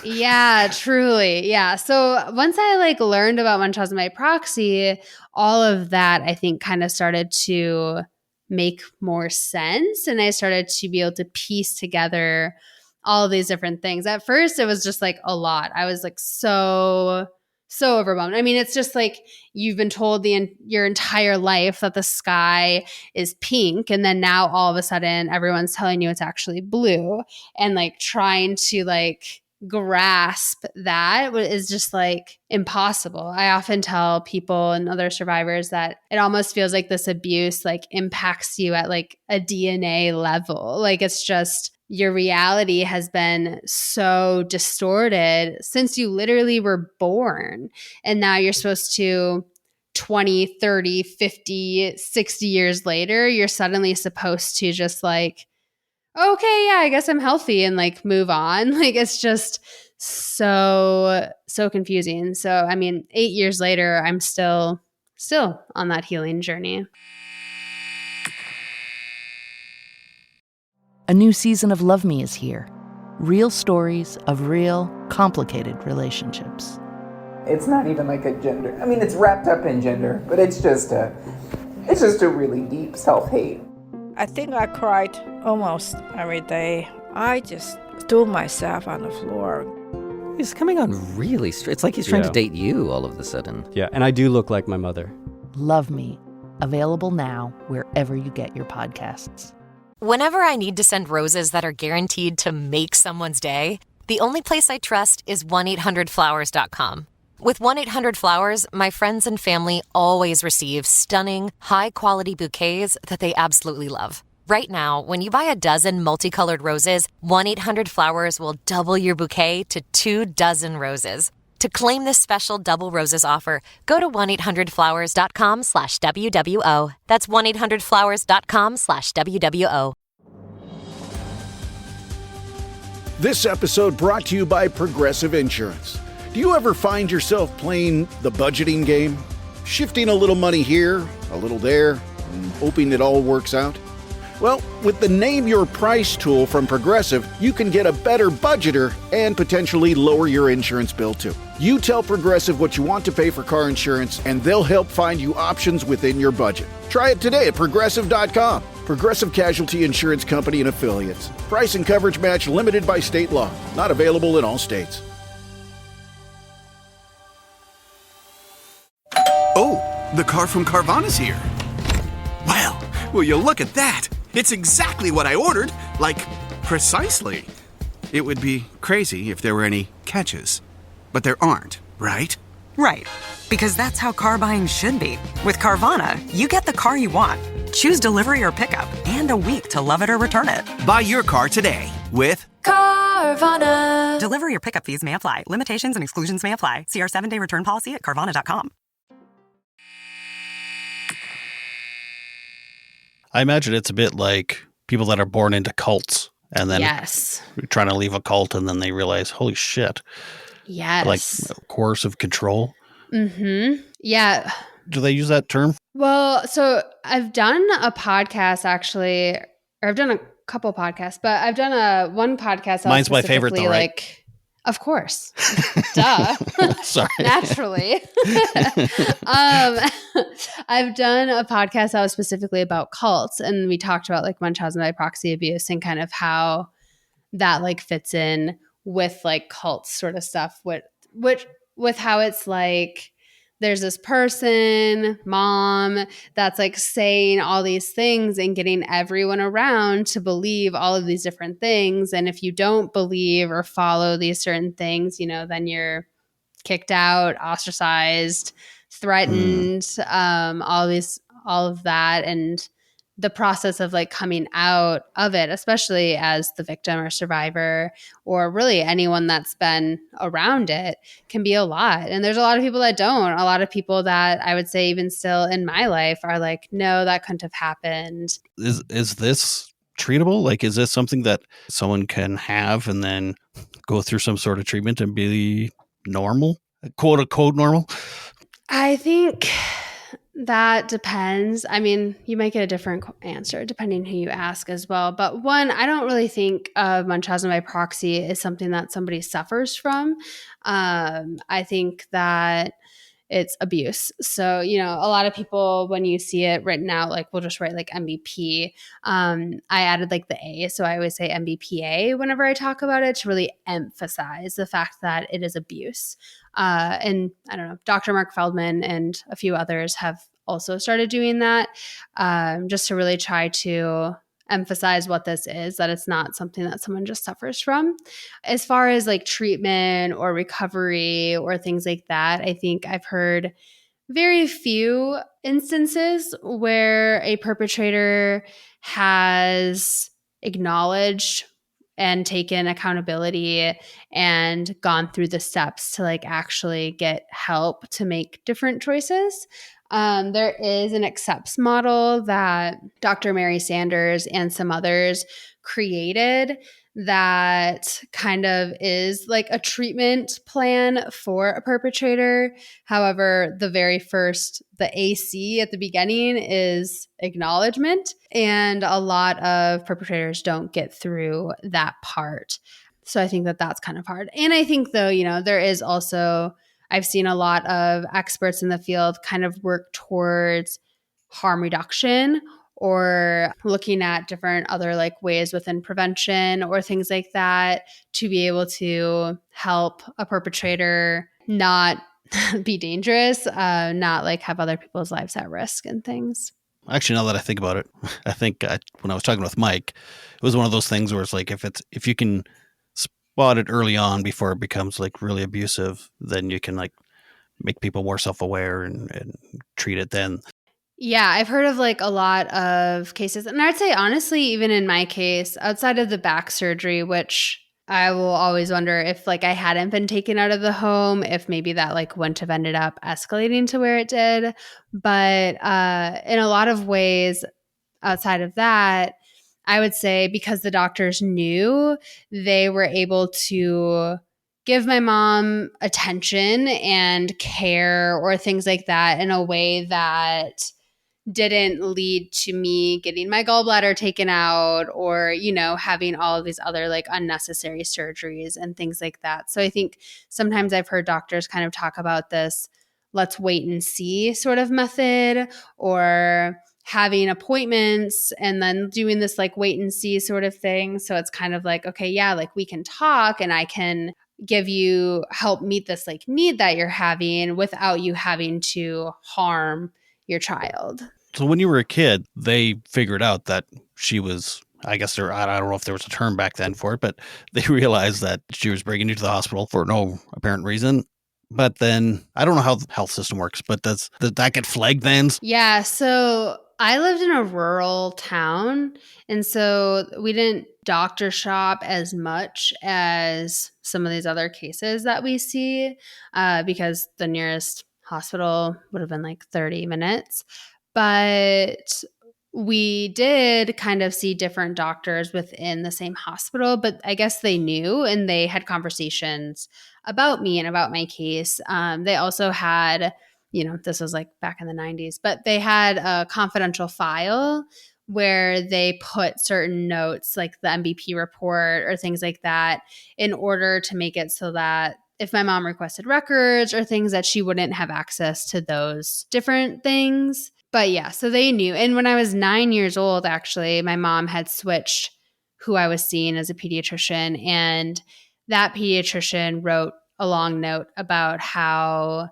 Yeah, truly. Yeah. So once I like learned about Munchausen by proxy, all of that I think kind of started to make more sense. And I started to be able to piece together all of these different things. At first, it was just like a lot. I was like so overwhelmed. I mean, it's just like you've been told your entire life that the sky is pink, and then now all of a sudden everyone's telling you it's actually blue, and like trying to like grasp that is just like impossible. I often tell people and other survivors that it almost feels like this abuse like impacts you at like a DNA level. Like it's just your reality has been so distorted since you literally were born. And now you're supposed to 20, 30, 50, 60 years later, you're suddenly supposed to just like, okay, yeah, I guess I'm healthy and like move on. Like it's just so confusing. So, I mean, 8 years later, I'm still on that healing journey.
A new season of Love Me is here. Real stories of real, complicated relationships.
It's not even like a gender. I mean, it's wrapped up in gender, but it's just a really deep self-hate.
I think I cried almost every day. I just threw myself on the floor.
He's coming on really straight. It's like he's trying to date you all of a sudden.
Yeah, and I do look like my mother.
Love Me. Available now wherever you get your podcasts.
Whenever I need to send roses that are guaranteed to make someone's day, the only place I trust is 1-800-Flowers.com. With 1-800-Flowers, my friends and family always receive stunning, high-quality bouquets that they absolutely love. Right now, when you buy a dozen multicolored roses, 1-800-Flowers will double your bouquet to 2 dozen roses. To claim this special double roses offer, go to 1-800-Flowers.com/WWO. That's 1-800-Flowers.com/WWO.
This episode brought to you by Progressive Insurance. Do you ever find yourself playing the budgeting game? Shifting a little money here, a little there, and hoping it all works out? Well, with the Name Your Price tool from Progressive, you can get a better budgeter and potentially lower your insurance bill too. You tell Progressive what you want to pay for car insurance, and they'll help find you options within your budget. Try it today at Progressive.com. Progressive Casualty Insurance Company and Affiliates. Price and coverage match limited by state law. Not available in all states.
Oh, the car from Carvana's here. Well, will you look at that? It's exactly what I ordered, like, precisely. It would be crazy if there were any catches. But there aren't, right?
Right, because that's how car buying should be. With Carvana, you get the car you want. Choose delivery or pickup, and a week to love it or return it.
Buy your car today with
Carvana.
Delivery or pickup fees may apply. Limitations and exclusions may apply. See our 7-day return policy at Carvana.com.
I imagine it's a bit like people that are born into cults and then trying to leave a cult and then they realize, holy shit.
Yes.
Like coercive control.
Mm-hmm. Yeah.
Do they use that term?
Well, so I've done a podcast actually, or I've done a couple podcasts, but I've done one podcast.
Mine's my favorite though, right?
Of course. Duh.
Sorry.
Naturally. I've done a podcast that was specifically about cults, and we talked about like Munchausen by proxy abuse and kind of how that like fits in with like cult sort of stuff, with how it's like there's this person, mom, that's like saying all these things and getting everyone around to believe all of these different things. And if you don't believe or follow these certain things, you know, then you're kicked out, ostracized, threatened, all of that. And the process of like coming out of it, especially as the victim or survivor, or really anyone that's been around it, can be a lot. And there's a lot of people that don't. A lot of people that I would say even still in my life are like, no, that couldn't have happened.
Is this treatable? Like, is this something that someone can have and then go through some sort of treatment and be normal? Quote unquote normal?
I think that depends. I mean, you might get a different answer depending who you ask as well. But one, I don't really think of Munchausen by proxy is something that somebody suffers from. I think that it's abuse. So, you know, a lot of people, when you see it written out, like we'll just write like MBP. I added like the A. So I always say MBPA whenever I talk about it to really emphasize the fact that it is abuse. And I don't know, Dr. Mark Feldman and a few others have also started doing that, just to really try to emphasize what this is, that it's not something that someone just suffers from. As far as like treatment or recovery or things like that, I think I've heard very few instances where a perpetrator has acknowledged and taken accountability and gone through the steps to like actually get help to make different choices. There is an accepts model that Dr. Mary Sanders and some others created that kind of is like a treatment plan for a perpetrator. However, the very first, the AC at the beginning is acknowledgement, and a lot of perpetrators don't get through that part. So I think that that's kind of hard. And I think though, you know, there is also, I've seen a lot of experts in the field kind of work towards harm reduction or looking at different other like ways within prevention or things like that to be able to help a perpetrator not be dangerous, not like have other people's lives at risk and things.
Actually, now that I think about it, I think when I was talking with Mike, it was one of those things where it's like if you can spot it early on before it becomes like really abusive, then you can like make people more self-aware and treat it then.
Yeah, I've heard of like a lot of cases. And I'd say honestly, even in my case, outside of the back surgery, which I will always wonder if like I hadn't been taken out of the home, if maybe that like wouldn't have ended up escalating to where it did. But in a lot of ways outside of that, I would say because the doctors knew, they were able to give my mom attention and care or things like that in a way that didn't lead to me getting my gallbladder taken out or, you know, having all of these other like unnecessary surgeries and things like that. So I think sometimes I've heard doctors kind of talk about this, let's wait and see sort of method, or having appointments and then doing this like wait and see sort of thing. So it's kind of like, okay, yeah, like we can talk and I can give you help meet this like need that you're having without you having to harm your child.
So when you were a kid, they figured out that she was, I guess I don't know if there was a term back then for it, but they realized that she was bringing you to the hospital for no apparent reason. But then I don't know how the health system works, but does that get flagged then?
Yeah. So I lived in a rural town, and so we didn't doctor shop as much as some of these other cases that we see because the nearest hospital would have been like 30 minutes. But we did kind of see different doctors within the same hospital, but I guess they knew and they had conversations about me and about my case. They also had, this was like back in the 90s, but they had a confidential file where they put certain notes like the MVP report or things like that in order to make it so that if my mom requested records or things that she wouldn't have access to those different things. But yeah, so they knew. And when I was 9 years old, actually, my mom had switched who I was seeing as a pediatrician. And that pediatrician wrote a long note about how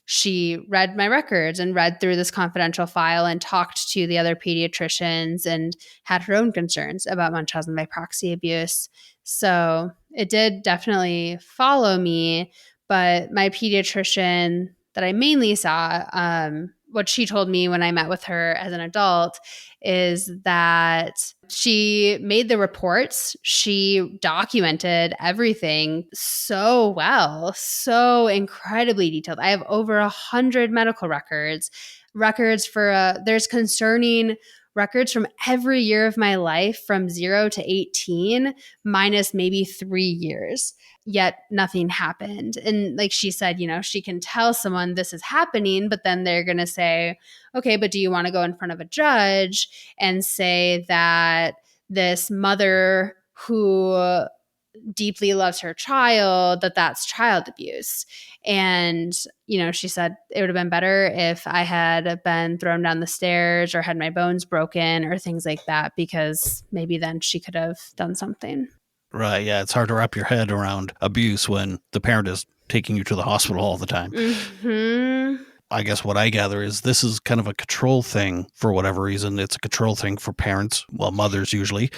she read my records and read through this confidential file and talked to the other pediatricians and had her own concerns about Munchausen by proxy abuse. So it did definitely follow me. But my pediatrician that I mainly saw, what she told me when I met with her as an adult is that she made the reports. She documented everything so well, so incredibly detailed. I have over 100 medical records for, there's concerning records from every year of my life from 0 to 18, minus maybe 3 years. Yet nothing happened. And like she said, she can tell someone this is happening, but then they're going to say, okay, but do you want to go in front of a judge and say that this mother who deeply loves her child, that's child abuse? And, she said it would have been better if I had been thrown down the stairs or had my bones broken or things like that, because maybe then she could have done something.
Right, yeah, it's hard to wrap your head around abuse when the parent is taking you to the hospital all the time.
Mm-hmm.
I guess what I gather is this is kind of a control thing for whatever reason. It's a control thing for parents, well, mothers usually.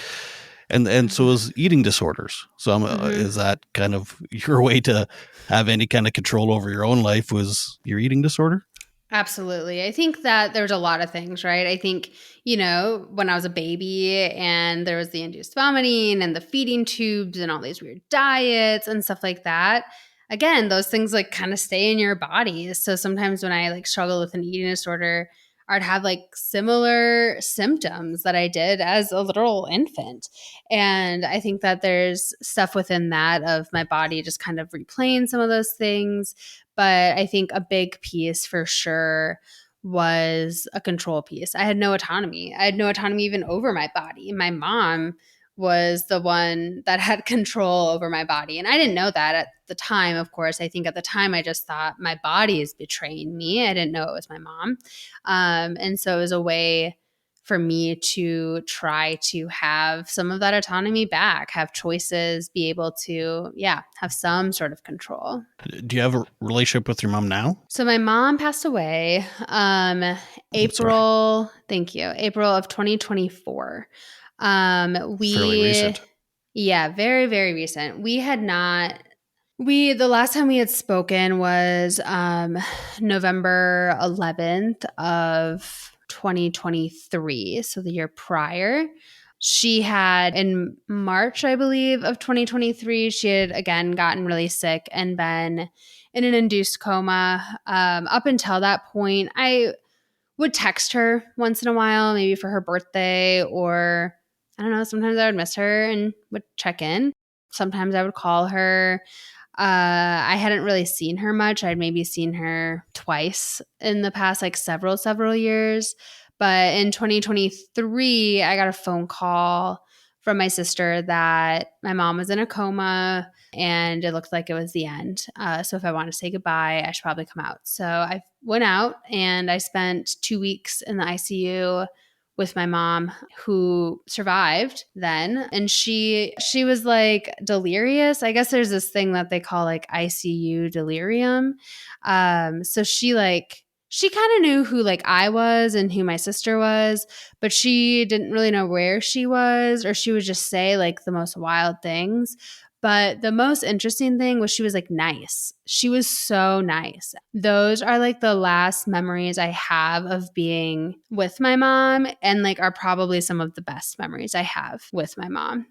And so is eating disorders. So is that kind of your way to have any kind of control over your own life was your eating disorder?
Absolutely. I think that there's a lot of things, right? I think, when I was a baby and there was the induced vomiting and the feeding tubes and all these weird diets and stuff like that, again, those things like kind of stay in your body. So sometimes when I like struggle with an eating disorder, I'd have like similar symptoms that I did as a literal infant. And I think that there's stuff within that of my body just kind of replaying some of those things. But I think a big piece for sure was a control piece. I had no autonomy. I had no autonomy even over my body. My mom was the one that had control over my body. And I didn't know that at the time, of course. I think at the time I just thought my body is betraying me. I didn't know it was my mom. And so it was a way for me to try to have some of that autonomy back, have choices, be able to, have some sort of control.
Do you have a relationship with your mom now?
So my mom passed away April of 2024.
Fairly recent.
Yeah, very, very recent. The last time we had spoken was November 11th of 2023, so the year prior. She had, in March, I believe, of 2023, she had again gotten really sick and been in an induced coma. Up until that point, I would text her once in a while, maybe for her birthday, or I don't know, sometimes I would miss her and would check in. Sometimes I would call her. I hadn't really seen her much. I'd maybe seen her twice in the past, like several years. But in 2023, I got a phone call from my sister that my mom was in a coma and it looked like it was the end. So if I wanted to say goodbye, I should probably come out. So I went out and I spent 2 weeks in the ICU with my mom, who survived then. And she was like delirious. I guess there's this thing that they call like ICU delirium. So she kind of knew who like I was and who my sister was, but she didn't really know where she was, or she would just say like the most wild things. But the most interesting thing was she was like nice. She was so nice. Those are like the last memories I have of being with my mom, and like are probably some of the best memories I have with my mom.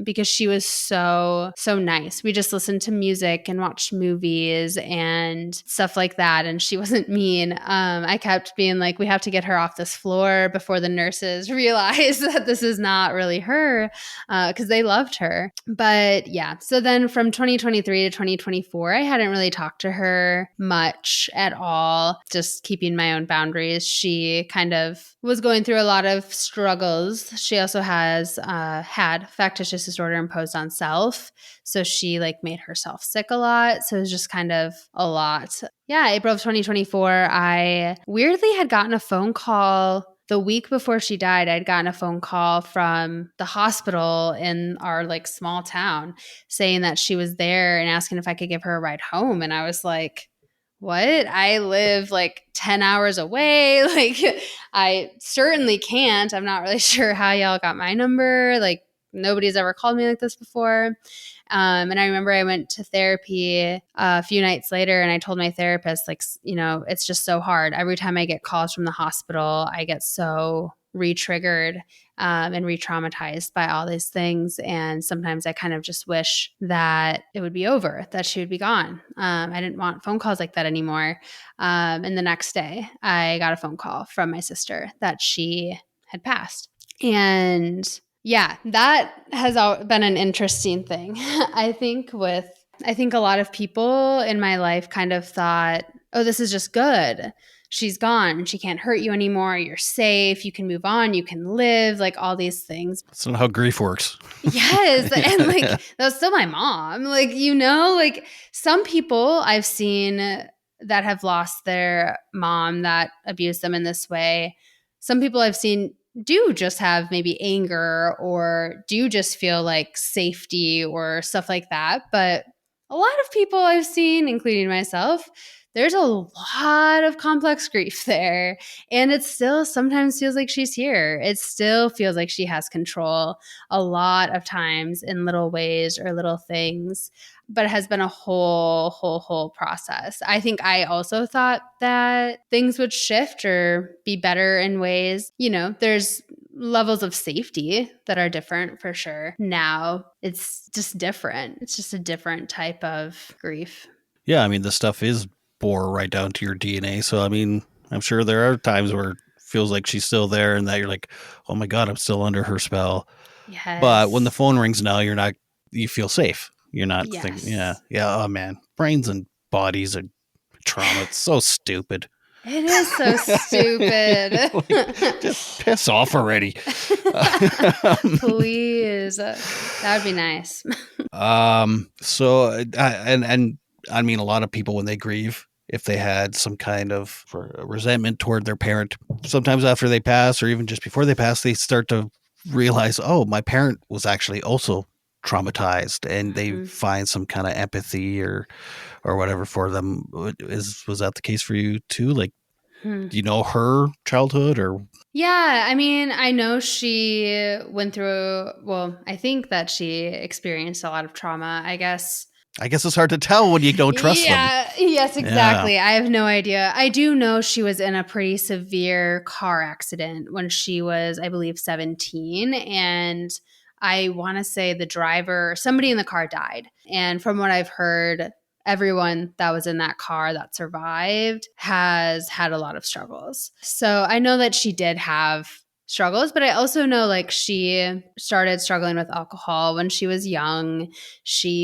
because she was so nice. We just listened to music and watched movies and stuff like that. And she wasn't mean. I kept being like, we have to get her off this floor before the nurses realize that this is not really her, because they loved her. But yeah, so then from 2023 to 2024, I hadn't really talked to her much at all, just keeping my own boundaries. She kind of was going through a lot of struggles. She also has had factitious disorder imposed on self. So she like made herself sick a lot. So it was just kind of a lot. Yeah, April of 2024, I weirdly had gotten a phone call the week before she died. I'd gotten a phone call from the hospital in our like small town saying that she was there and asking if I could give her a ride home. And I was like, what? I live like 10 hours away. Like, I certainly can't. I'm not really sure how y'all got my number. Like, nobody's ever called me like this before. And I remember I went to therapy a few nights later and I told my therapist, like, it's just so hard. Every time I get calls from the hospital, I get so re-triggered and re-traumatized by all these things. And sometimes I kind of just wish that it would be over, that she would be gone. I didn't want phone calls like that anymore. And the next day I got a phone call from my sister that she had passed. And yeah, that has been an interesting thing. I think a lot of people in my life kind of thought, oh, this is just good. She's gone. She can't hurt you anymore. You're safe. You can move on. You can live, like all these things.
That's not how grief works.
Yes. And like, that was still my mom. Like, like some people I've seen that have lost their mom that abused them in this way. Some people I've seen do just have maybe anger or do just feel like safety or stuff like that. But a lot of people I've seen, including myself, there's a lot of complex grief there. And it still sometimes feels like she's here. It still feels like she has control a lot of times in little ways or little things. But it has been a whole process. I think I also thought that things would shift or be better in ways. There's levels of safety that are different for sure. Now it's just different. It's just a different type of grief.
Yeah, I mean, this stuff is bore right down to your DNA. So, I mean, I'm sure there are times where it feels like she's still there and that you're like, oh my God, I'm still under her spell.
Yes.
But when the phone rings now, you feel safe. You're not thinking, yeah. Oh man, brains and bodies are trauma. It's so stupid.
It is so stupid.
Like, just piss off already.
Please. That would be nice.
So, and I mean, a lot of people when they grieve, if they had some kind of resentment toward their parent, sometimes after they pass or even just before they pass, they start to realize, oh, my parent was actually also traumatized, and they find some kind of empathy or whatever for them. Was that the case for you too? Like, do you know her childhood or?
Yeah, I mean, I know she went through, I think that she experienced a lot of trauma, I guess
it's hard to tell when you don't trust them.
Yes, exactly.
Yeah.
I have no idea. I do know she was in a pretty severe car accident when she was, I believe, 17. And I want to say the driver, somebody in the car died. And from what I've heard, everyone that was in that car that survived has had a lot of struggles. So I know that she did have struggles, but I also know like she started struggling with alcohol when she was young.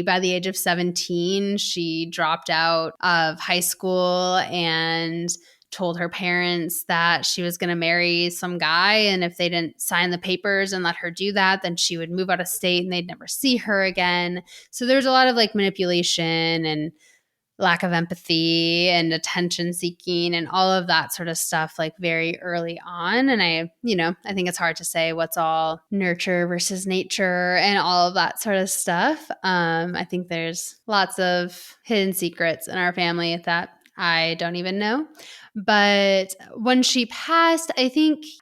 By the age of 17, she dropped out of high school and told her parents that she was going to marry some guy, and if they didn't sign the papers and let her do that, then she would move out of state and they'd never see her again. So there's a lot of like manipulation and lack of empathy and attention seeking and all of that sort of stuff like very early on. And I think it's hard to say what's all nurture versus nature and all of that sort of stuff. I think there's lots of hidden secrets in our family that I don't even know. But when she passed, I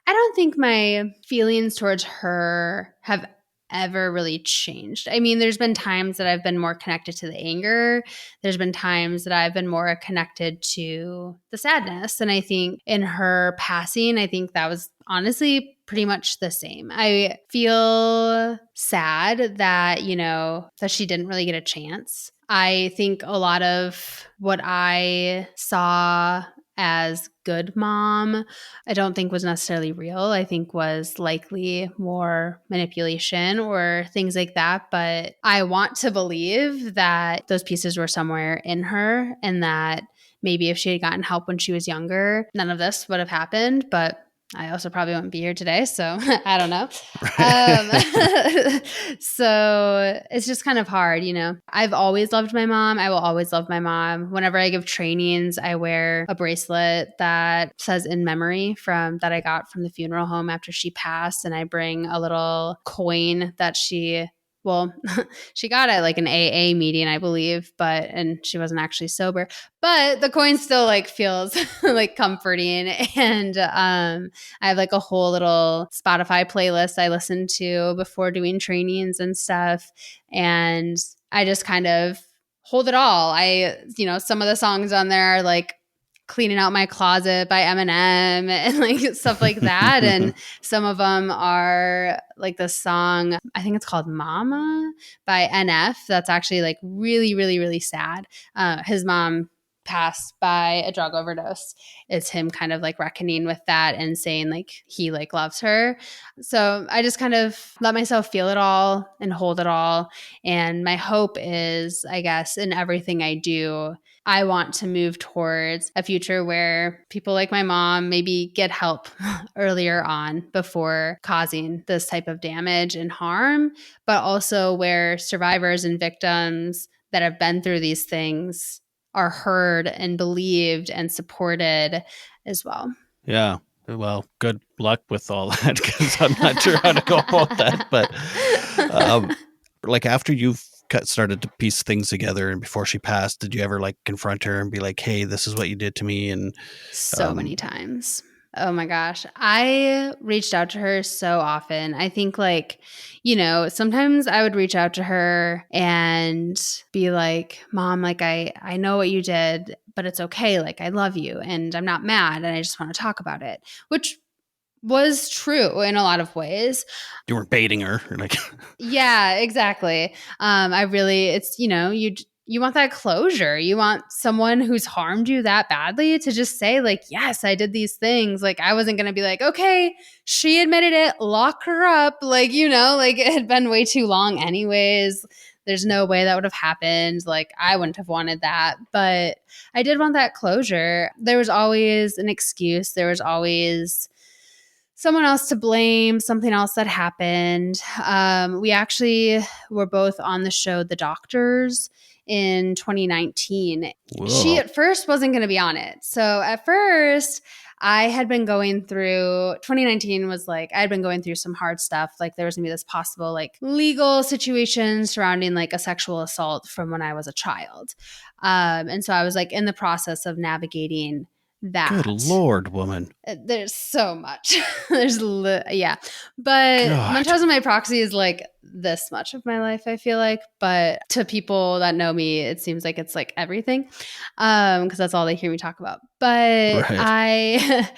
don't think my feelings towards her have ever really changed. I mean, there's been times that I've been more connected to the anger. There's been times that I've been more connected to the sadness. And I think in her passing, I think that was honestly pretty much the same. I feel sad that, that she didn't really get a chance. I think a lot of what I saw as good mom, I don't think was necessarily real. I think was likely more manipulation or things like that. But I want to believe that those pieces were somewhere in her, and that maybe if she had gotten help when she was younger, none of this would have happened. But I also probably wouldn't be here today, so I don't know. So it's just kind of hard, I've always loved my mom. I will always love my mom. Whenever I give trainings, I wear a bracelet that says in memory that I got from the funeral home after she passed, and I bring a little coin that she got at like an AA meeting, I believe, and she wasn't actually sober, but the coin still like feels like comforting. And I have like a whole little Spotify playlist I listen to before doing trainings and stuff. And I just kind of hold it all. Some of the songs on there are like Cleaning Out My Closet by Eminem and like stuff like that. And some of them are like the song, I think it's called Mama by NF. That's actually like really, really, really sad. His mom passed by a drug overdose. It's him kind of like reckoning with that and saying like he like loves her. So I just kind of let myself feel it all and hold it all. And my hope is, I guess, in everything I do, I want to move towards a future where people like my mom maybe get help earlier on before causing this type of damage and harm, but also where survivors and victims that have been through these things are heard and believed and supported as well.
Yeah. Well, good luck with all that, because I'm not sure how to go about that. But like after you've started to piece things together and before she passed, did you ever like confront her and be like, hey, this is what you did to me? And
so many times. Oh my gosh. I reached out to her so often. I think sometimes I would reach out to her and be like, Mom, like I know what you did, but it's okay. Like I love you and I'm not mad and I just want to talk about it, which was true in a lot of ways.
You weren't baiting her. Like,
yeah, exactly. You want that closure. You want someone who's harmed you that badly to just say like, yes, I did these things. Like I wasn't going to be like, okay, she admitted it, lock her up. Like, like it had been way too long anyways. There's no way that would have happened. Like I wouldn't have wanted that, but I did want that closure. There was always an excuse. There was always someone else to blame, something else that happened. We actually were both on the show The Doctors in 2019.
Whoa.
She at first wasn't going to be on it. So at first I had been going through 2019 was like, I had been going through some hard stuff. Like there was gonna be this possible like legal situation surrounding like a sexual assault from when I was a child. And so I was like in the process of navigating that.
Good Lord, woman.
There's so much. Yeah. But
God.
Munchausen by proxy is like this much of my life, I feel like. But to people that know me, it seems like it's like everything. Because that's all they hear me talk about. But right.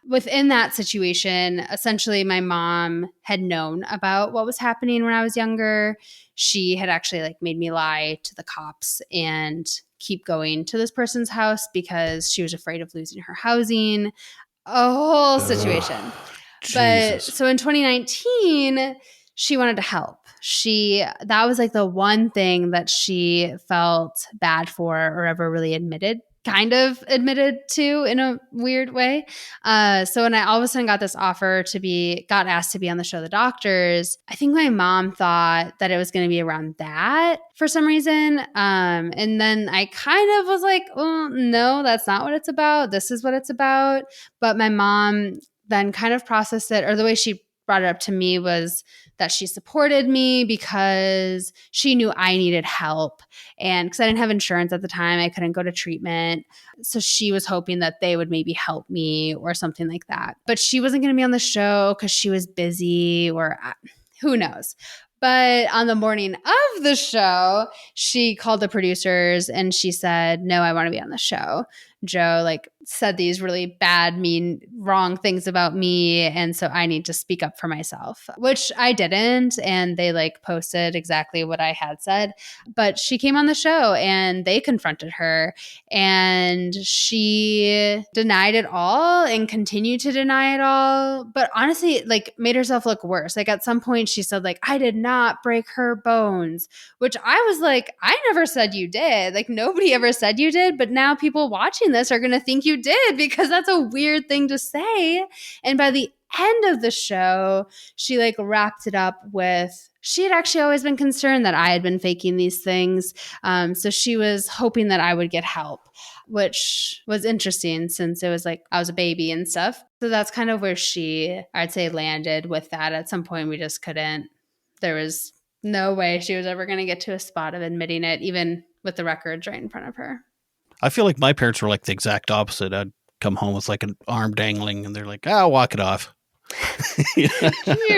Within that situation, essentially my mom had known about what was happening when I was younger. She had actually like made me lie to the cops and keep going to this person's house because she was afraid of losing her housing, a whole situation. But so in 2019, she wanted to help. That was like the one thing that she felt bad for or ever really admitted to in a weird way. So when I all of a sudden got this offer got asked to be on the show The Doctors, I think my mom thought that it was going to be around that for some reason. And then I kind of was like, well, no, that's not what it's about. This is what it's about. But my mom then kind of processed it, or the way she brought it up to me was that she supported me because she knew I needed help. And because I didn't have insurance at the time, I couldn't go to treatment. So she was hoping that they would maybe help me or something like that. But she wasn't going to be on the show because she was busy or who knows. But on the morning of the show, she called the producers and she said, no, I want to be on the show. Joe like said these really bad, mean, wrong things about me. And so I need to speak up for myself, which I didn't. And they like posted exactly what I had said. But she came on the show and they confronted her and she denied it all and continued to deny it all. But honestly, like made herself look worse. Like at some point she said like, I did not break her bones, which I was like, I never said you did. Like nobody ever said you did. But now people watching this are going to think you did because that's a weird thing to say. And by the end of the show, she like wrapped it up with, she had actually always been concerned that I had been faking these things. So she was hoping that I would get help, which was interesting since it was like I was a baby and stuff. So that's kind of where she, I'd say, landed with that. At some point, we just couldn't, there was no way she was ever going to get to a spot of admitting it, even with the records right in front of her.
I feel like my parents were like the exact opposite. I'd come home with like an arm dangling and they're like, walk it off.
You're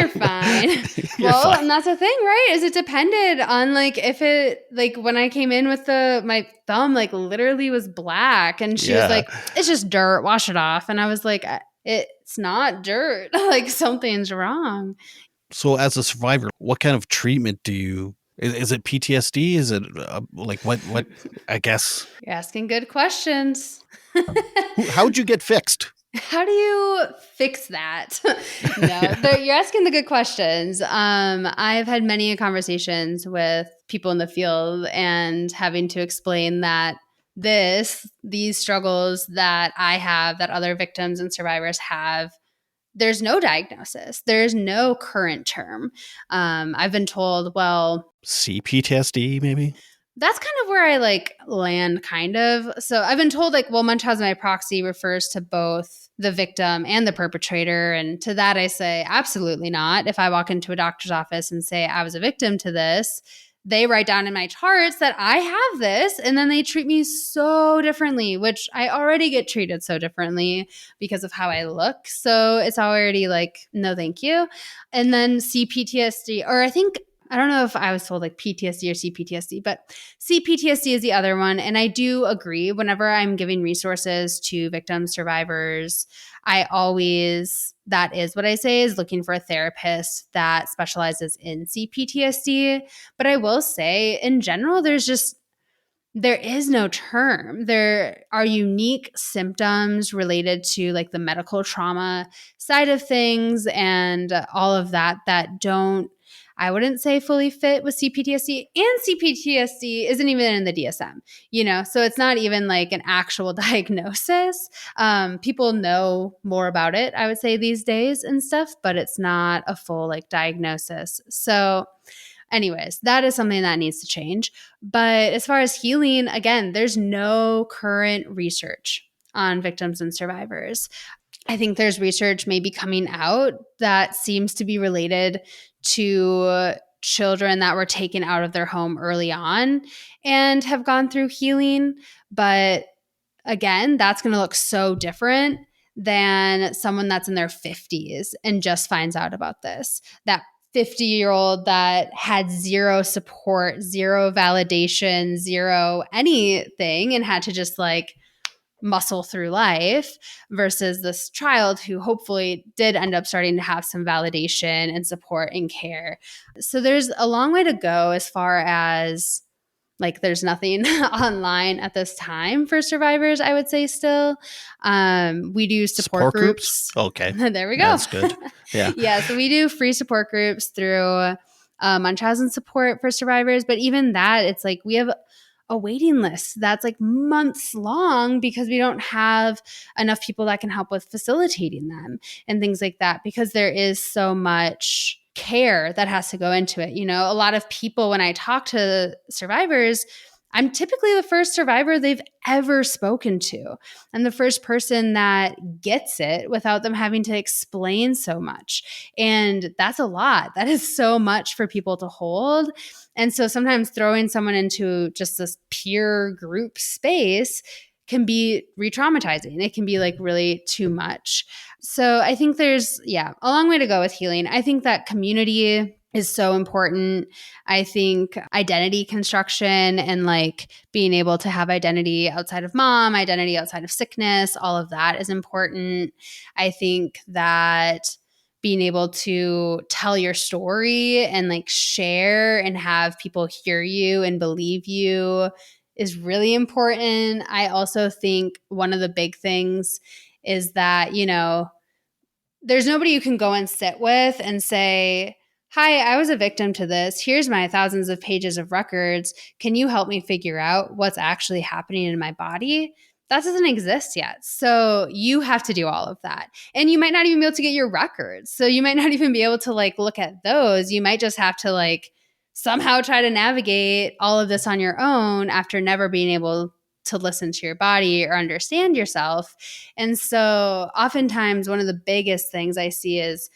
fine. Fine. And that's the thing, right? Is it depended on like if it like when I came in with my thumb like literally was black and she was like, it's just dirt, wash it off. And I was like, it's not dirt. Like something's wrong.
So as a survivor, what kind of treatment do you, is it PTSD? Is it like what, I guess?
You're asking good questions.
How'd you get fixed?
How do you fix that? No, you're asking the good questions. I've had many conversations with people in the field and having to explain that these struggles that I have, that other victims and survivors have, there's no diagnosis. There's no current term. I've been told, well,
CPTSD maybe?
That's kind of where I like land kind of. So I've been told like, well, Munchausen by proxy refers to both the victim and the perpetrator. And to that I say, absolutely not. If I walk into a doctor's office and say I was a victim to this, they write down in my charts that I have this, and then they treat me so differently, which I already get treated so differently because of how I look. So it's already like, no, thank you. And then CPTSD, or I don't know if I was told like PTSD or CPTSD, but CPTSD is the other one. And I do agree whenever I'm giving resources to victims, survivors, that is what I say is looking for a therapist that specializes in CPTSD. But I will say in general, there is no term. There are unique symptoms related to like the medical trauma side of things and all of that don't, I wouldn't say fully fit with CPTSD, and CPTSD isn't even in the DSM, so it's not even like an actual diagnosis. People know more about it, I would say these days and stuff, but it's not a full like diagnosis. So anyways, that is something that needs to change. But as far as healing, again, there's no current research on victims and survivors. I think there's research maybe coming out that seems to be related to children that were taken out of their home early on and have gone through healing. But again, that's going to look so different than someone that's in their 50s and just finds out about this. That 50-year-old that had zero support, zero validation, zero anything, and had to just like muscle through life versus this child who hopefully did end up starting to have some validation and support and care. So there's a long way to go as far as like there's nothing online at this time for survivors, I would say still. We do support groups.
Okay.
There we go.
That's good. Yeah.
Yeah. So we do free support groups through Munchausen support for survivors. But even that, it's like we have a waiting list that's like months long because we don't have enough people that can help with facilitating them and things like that, because there is so much care that has to go into it. A lot of people, when I talk to survivors, I'm typically the first survivor they've ever spoken to and the first person that gets it without them having to explain so much. And that's a lot. That is so much for people to hold. And so sometimes throwing someone into just this peer group space can be re-traumatizing. It can be like really too much. So I think there's, a long way to go with healing. I think that community is so important. I think identity construction and like being able to have identity outside of mom, identity outside of sickness, all of that is important. I think that being able to tell your story and like share and have people hear you and believe you is really important. I also think one of the big things is that, you know, there's nobody you can go and sit with and say, hi, I was a victim to this. Here's my thousands of pages of records. Can you help me figure out what's actually happening in my body? That doesn't exist yet. So you have to do all of that. And you might not even be able to get your records. So you might not even be able to like look at those. You might just have to like somehow try to navigate all of this on your own after never being able to listen to your body or understand yourself. And so oftentimes one of the biggest things I see is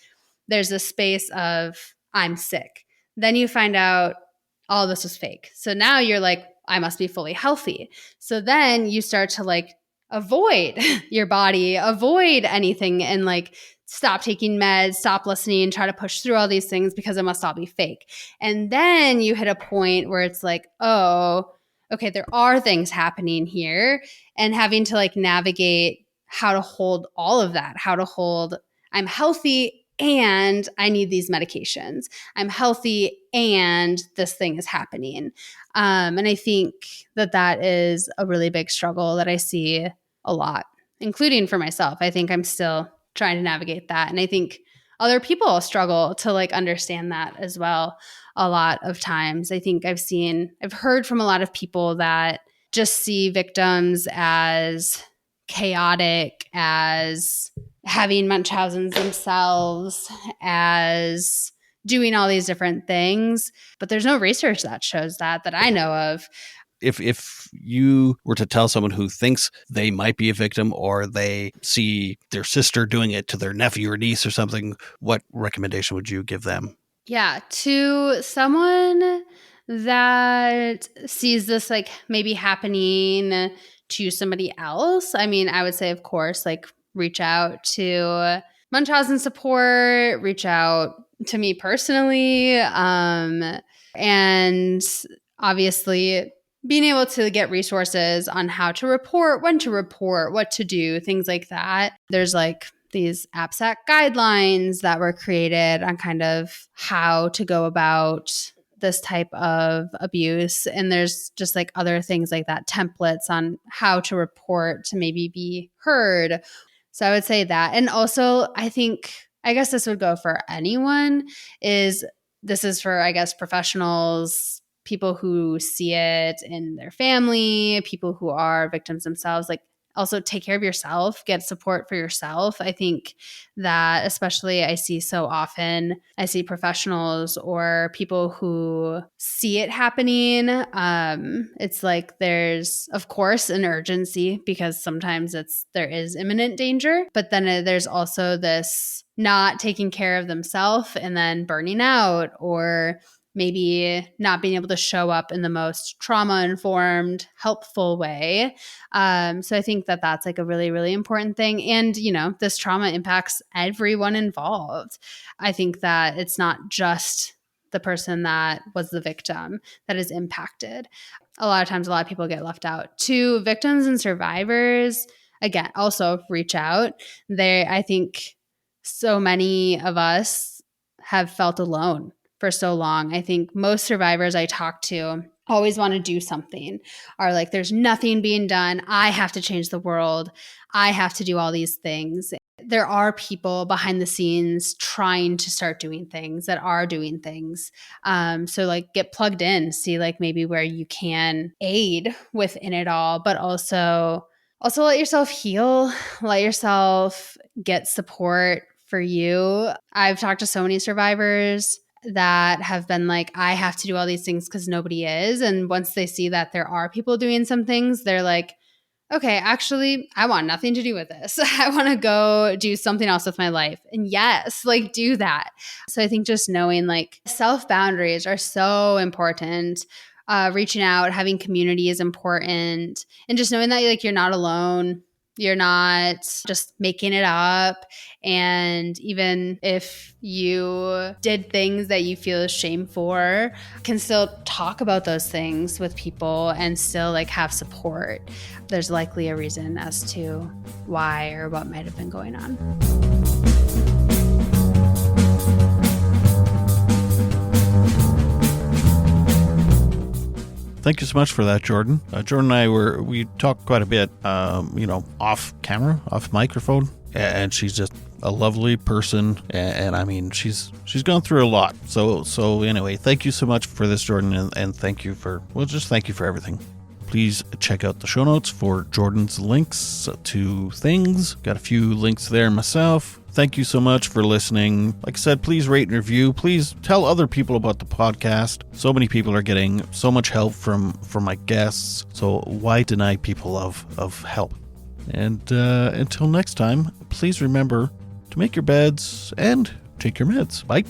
there's a space of I'm sick. Then you find out all this was fake. So now you're like, I must be fully healthy. So then you start to like avoid your body, avoid anything, and like stop taking meds, stop listening, try to push through all these things because it must all be fake. And then you hit a point where it's like, oh, okay, there are things happening here, and having to like navigate how to hold all of that, how to hold I'm healthy and I need these medications. I'm healthy and this thing is happening. And I think that that is a really big struggle that I see a lot, including for myself. I think I'm still trying to navigate that. And I think other people struggle to like understand that as well a lot of times. I think I've heard from a lot of people that just see victims as chaotic, as having Munchausens themselves, as doing all these different things. But there's no research that shows that I know of.
If you were to tell someone who thinks they might be a victim, or they see their sister doing it to their nephew or niece or something, what recommendation would you give them?
Yeah, to someone that sees this like maybe happening to somebody else, I mean, I would say, of course, like reach out to Munchausen support, reach out to me personally, and obviously being able to get resources on how to report, when to report, what to do, things like that. There's like these APSAC guidelines that were created on kind of how to go about this type of abuse. And there's just like other things like that, templates on how to report to maybe be heard. So I would say that. And also, I guess this would go for anyone, this is for, I guess, professionals, people who see it in their family, people who are victims themselves, like also take care of yourself, get support for yourself. I think that especially I see so often, I see professionals or people who see it happening. It's like there's, of course, an urgency because sometimes there is imminent danger, but then there's also this not taking care of themselves and then burning out, or maybe not being able to show up in the most trauma-informed, helpful way. So I think that that's like a really, really important thing. And, you know, this trauma impacts everyone involved. I think that it's not just the person that was the victim that is impacted. A lot of times, a lot of people get left out. To victims and survivors, again, also reach out. I think so many of us have felt alone for so long. I think most survivors I talk to always want to do something, are like, there's nothing being done. I have to change the world. I have to do all these things. There are people behind the scenes trying to start doing things, that are doing things. So like get plugged in, see like maybe where you can aid within it all, but also let yourself heal, let yourself get support for you. I've talked to so many survivors that have been like, I have to do all these things because nobody is. And once they see that there are people doing some things, they're like, okay, actually, I want nothing to do with this. I want to go do something else with my life. And yes, like do that. So I think just knowing like self-boundaries are so important. Reaching out, having community is important. And just knowing that like you're not alone. You're not just making it up. And even if you did things that you feel shame for, can still talk about those things with people and still like have support. There's likely a reason as to why or what might have been going on.
Thank you so much for that, Jordyn. Jordyn and I we talked quite a bit, off camera, off microphone, and she's just a lovely person. And I mean, she's gone through a lot. So anyway, thank you so much for this, Jordyn, and thank you for everything. Please check out the show notes for Jordyn's links to things. Got a few links there myself. Thank you so much for listening. Like I said, please rate and review. Please tell other people about the podcast. So many people are getting so much help from my guests. So why deny people of help? And until next time, please remember to make your beds and take your meds. Bye.